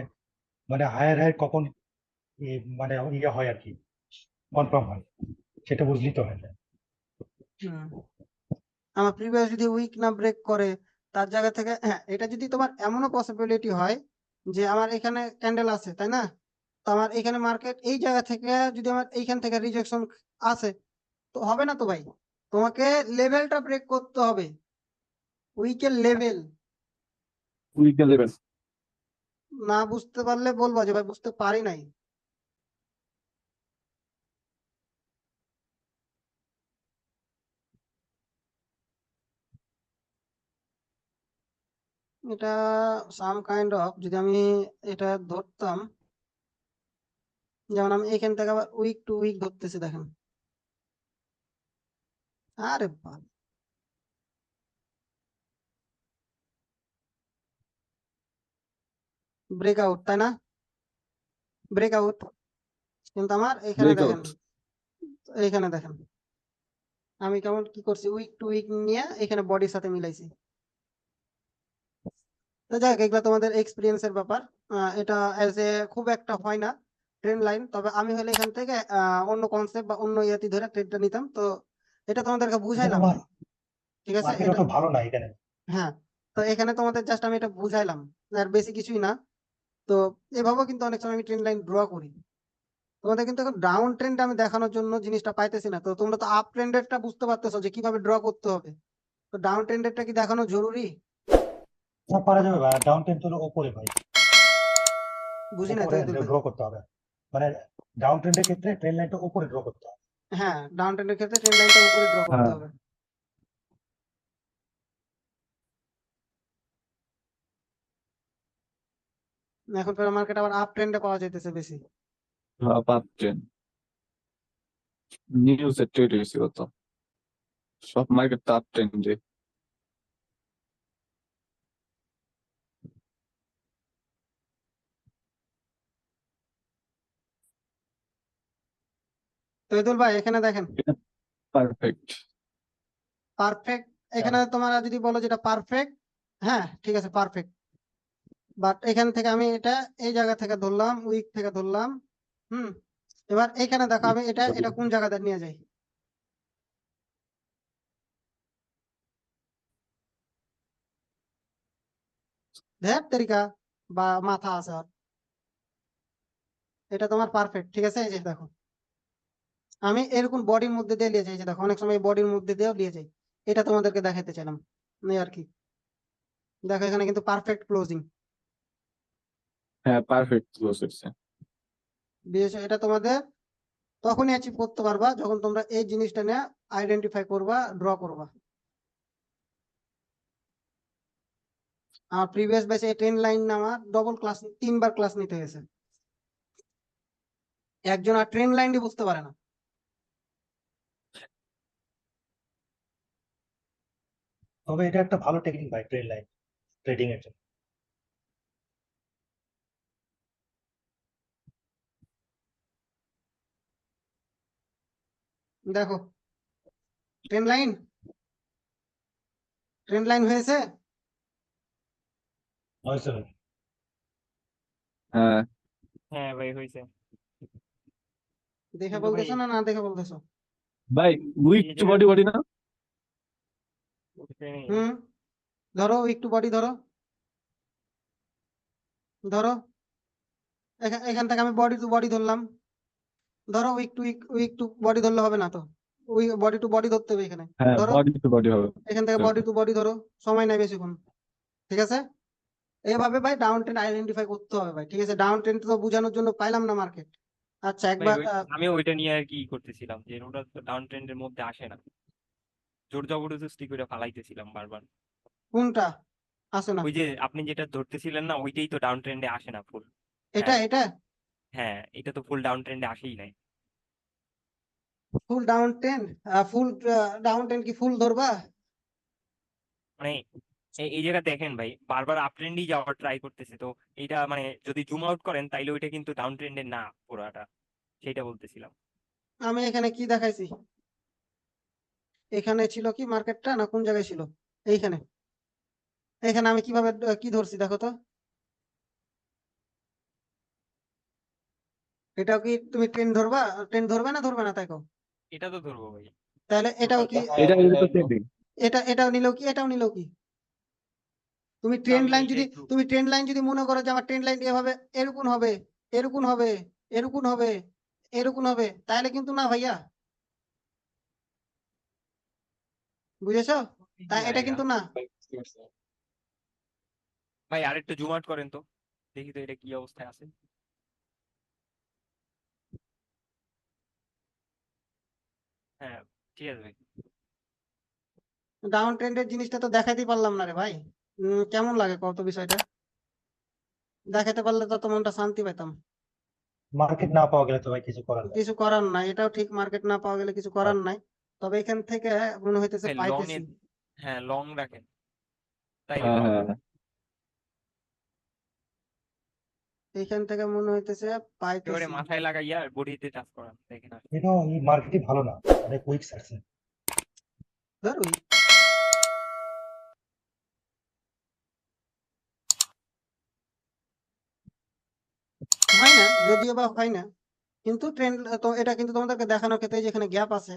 মানে হায়ার হায়ার কখন মানে ইয়ে হয় আর কি, কনফার্ম হয়, সেটা বুঝলি তো হয় না। হুম, আমার প্রিভিয়াস যদি উইক না ব্রেক করে, তার জায়গা থেকে হ্যাঁ, এটা যদি তোমার এমনও পসিবিলিটি হয় যে আমার এখানে ক্যান্ডেল আছে, তাই না? তো আমার এখানে মার্কেট এই জায়গা থেকে যদি আমার এইখান থেকে রিজেকশন আসে, তো হবে না তো ভাই, তোমাকে লেভেলটা ব্রেক করতে হবে, উইকের লেভেল। Weekend level. না বুঝতে পারলে বলবো যে ভাই বুঝতে পারি নাই। এটা সাম কাইন্ড অফ, যদি আমি এটা ধরতাম, যেমন আমি এখান থেকে আবার উইক টু উইক ধরতেছি, দেখেন, আরে বাবা, ব্রেকআউট, তাই না? ব্রেকআউট, কিন্তু আমার এখানে দেখেন, ব্রেকআউট। এখানে দেখেন আমি কেমন কি করছি, উইক টু উইক নিয়ে এখানে বডির সাথে মিলাইছি। তো যাই হোক, এগুলা তোমাদের এক্সপিরিয়েন্সের ব্যাপার, এটা অ্যাজ এ খুব একটা হয় না ট্রেন লাইন। তবে আমি হলে এখান থেকে অন্য কনসেপ্ট বা অন্য ইয়াতি ধরে ট্রেডটা নিতাম, তো এটা তোমাদেরকে বুঝাইলাম, ঠিক আছে মার্কেট এটা। অত ভালো না এখানে। হ্যাঁ, তো এখানে তোমাদের জাস্ট আমি এটা বুঝাইলাম, আর বেশি কিছুই না। তো এভাবেও কিন্তু অনেক সময় আমি ট্রেন লাইন ড্র করি, তোমাদের কিন্তু এখন ডাউন ট্রেন্ড আমি দেখানোর জন্য জিনিসটা পাইতেছি না। তো তোমরা তো আপ ট্রেন্ডেরটা বুঝতে পারতেছো যে কিভাবে ড্র করতে হবে, তো ডাউন ট্রেন্ডেরটা কি দেখানো জরুরি? না, পারা যাবে ভাই, ডাউন টেন তো ওপরে ভাই, বুঝি না তো উপরে এদুল ভাই। ড্র করতে হবে, মানে ডাউন ট্রেন্ডের ক্ষেত্রে ট্রেন লাইনটা উপরে ড্র করতে হবে। হ্যাঁ, ডাউন ট্রেন্ডের ক্ষেত্রে ট্রেন্ড লাইনটা উপরে ড্র করতে হ্যাঁ, হবে। এখন ফের মার্কেট আবার আপ ট্রেন্ডে পাওয়া যাইতেছে বেশি। পাচ্ছেন নিউজে ট্রেড হয়েছে কত, সব মার্কেট তো আপ ট্রেন্ডে। তো এদুল ভাই এখানে দেখেন, পারফেক্ট। পারফেক্ট, এখানে তোমরা যদি বলো যেটা পারফেক্ট, হ্যাঁ ঠিক আছে পারফেক্ট, বাট এখান থেকে আমি এটা এই জায়গা থেকে ধরলাম, উইক থেকে ধরলাম। হুম, এবার এখানে দেখো আমি এটা এটা কোন জায়গাতে নিয়ে যাই, ধ্যাত তেরিকা, বা মাথা আছে আর। এটা তোমার পারফেক্ট, ঠিক আছে, এই যে দেখো আমি এরকম বডির মধ্যে দিয়ে নিয়ে যাই, এই যে দেখো অনেক সময় বডির মধ্যে দিয়েও নিয়ে যাই, এটা তোমাদেরকে দেখাতে চাইলাম এই আর কি। দেখো এখানে কিন্তু পারফেক্ট ক্লোজিং, হ্যাঁ, পারফেক্ট ক্লোজ হচ্ছে। বিশেষ এটা তোমাদের তখনই অ্যাচিভ করতে পারবা যখন তোমরা এই জিনিসটা নিয়ে আইডেন্টিফাই করবা, ড্র করবা। আমার প্রিভিয়াস ব্যাচে এই ট্রেন লাইন আমার ডবল ক্লাস, 3বার ক্লাস নিতে হয়েছে, একজন আর ট্রেন লাইনই বুঝতে পারে না। তবে এটা একটা ভালো টেকনিক ভাই, ট্রেন লাইন ট্রেডিং এর জন্য। দেখো ট্রেন লাইন, ট্রেন লাইন হয়েছে, হয়েছে ভাই। হ্যাঁ, হ্যাঁ ভাই হয়েছে। দেখে কিন্তু ভাই বলতেছো না না দেখে বলতেছো? ভাই উইক এই টু জায়গায় বডি বডি না? উঠতে নেই। হুম, ধরো একটু বডি ধরো, ধরো এখান থেকে আমি বডি টু বডি ধরলাম, ধরো wick to wick to body ধরলে হবে না তো, বডি টু বডি ধরতে হবে এখানে। হ্যাঁ, ধরো বডি টু বডি হবে। এখান থেকে বডি টু বডি ধরো, সময় নাই বেশিক্ষণ, ঠিক আছে। এইভাবে ভাই ডাউন ট্রেন্ড আইডেন্টিফাই করতে হবে ভাই, ঠিক আছে। ডাউন ট্রেন্ড তো বোঝানোর জন্য পাইলাম না মার্কেট। আচ্ছা ভাই একবার আমি ওইটা নিয়ে আর কি করতেছিলাম যে ওটা তো ডাউন ট্রেন্ডের মধ্যে আসে না, জোর জবরদস্তি করে ফালাইতেছিলাম বারবার। কোনটা আসে না? ওই যে আপনি যেটা ধরতেছিলেন না, ওইটাই তো ডাউন ট্রেন্ডে আসে না ফুল। এটা হ্যাঁ এটা হ্যাঁ, এটা তো ফুল ডাউন ট্রেন্ডে আসেই নাই। ফুল ডাউন ট্রেন্ড, ফুল ডাউন ট্রেন্ড কি ফুল ধরবা? মানে এই জায়গা দেখেন ভাই, বারবার আপ ট্রেন্ডই যাওয়ার ট্রাই করতেছে, তো এটা মানে যদি জুম আউট করেন তাইলে ওইটা কিন্তু ডাউন ট্রেন্ডের না পুরাটা, সেটা বলতেছিলাম। আমি এখানে কি দেখাইছি? এখানে ছিল কি মার্কেটটা, না কোন জায়গায় ছিল? এইখানে। এখানে আমি কিভাবে কি ধরছি দেখো তো। এটাও কি তুমি ট্রেন্ড ধরবা? ট্রেন্ড ধরবে না ধরবে না তাই কও? এটা তো ধরবো ভাই। তাহলে এটাও কি এটা কিন্তু ট্রেন্ডিং। এটাও নিলেও কি এটাও নিলেও কি? তুমি ট্রেন্ড আমি লাইন এটা যদি একটু তুমি ট্রেন্ড লাইন যদি মনে করো যে আমার ট্রেন্ড লাইন এভাবে এরকম হবে, এরকম হবে, এরকম হবে, এরকম হবে, তাহলে কিন্তু না ভাইয়া, বুঝেছো? তাই এটা কিন্তু না। ভাই আরেকটু জুম আউট করেন তো, দেখি তো এটা কি অবস্থায় আছে। হ্যাঁ ঠিক আছে ভাই। ডাউন ট্রেন্ডের জিনিসটা তো দেখাইতে পারলাম না রে ভাই। কেমন লাগে কত বিষয়টা? দেখাতে পারলে তো মনটা শান্তি পেতাম। মার্কেট না পাওয়া গেলে তো ভাই কিছু করার নেই। কিছু করার নাই, এটাও ঠিক, মার্কেট না পাওয়া গেলে কিছু করার নাই। তবে এখান থেকে মনে হইতেছে ভাই লং পাইতেছি। এ, হ্যাঁ লং রাখেন তাইলে হ্যাঁ পাওয়া হ্যাঁ যাবে। হ্যাঁ। এইখান থেকে মনে হইতেছে এবারে পাইতেছি। মাথায় লাগাইয়া বডিতে টাচ করান, দেখেন আর কিন্তু এই মার্কেটই ভালো না, অনেক উইক থাকছে। ধর ওই হয় না, যদিও বা হয় না, কিন্তু ট্রেন্ড তো এটা কিন্তু তোমাদেরকে দেখানোর ক্ষেত্রে যেখানে গ্যাপ আছে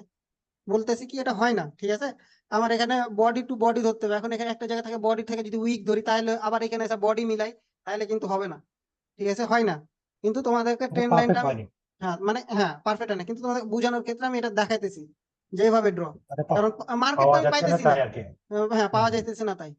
বলতেছি কি এটা হয় না, ঠিক আছে? আমার এখানে বডি টু বডি ধরতে হবে। এখন এখানে একটা জায়গা থেকে বডি থেকে যদি উইক ধরি তাহলে আবার এখানে এসে বডি মিলাই, তাহলে কিন্তু হবে না, ঠিক আছে? হয় না। কিন্তু তোমাদেরকে ট্রেন্ড লাইনটা পারফেক্ট আমি হয়নি, মানে পারফেক্ট না, কিন্তু তোমাদের বোঝানোর ক্ষেত্রে আমি এটা দেখাইতেছি যে এইভাবে ড্র, মানে কারণ মার্কেট তো পাওয়া আমি যাচ্ছে না পাইতেছি না। তাই আর কি। পাওয়া হুম। যাইতেছে না তাই।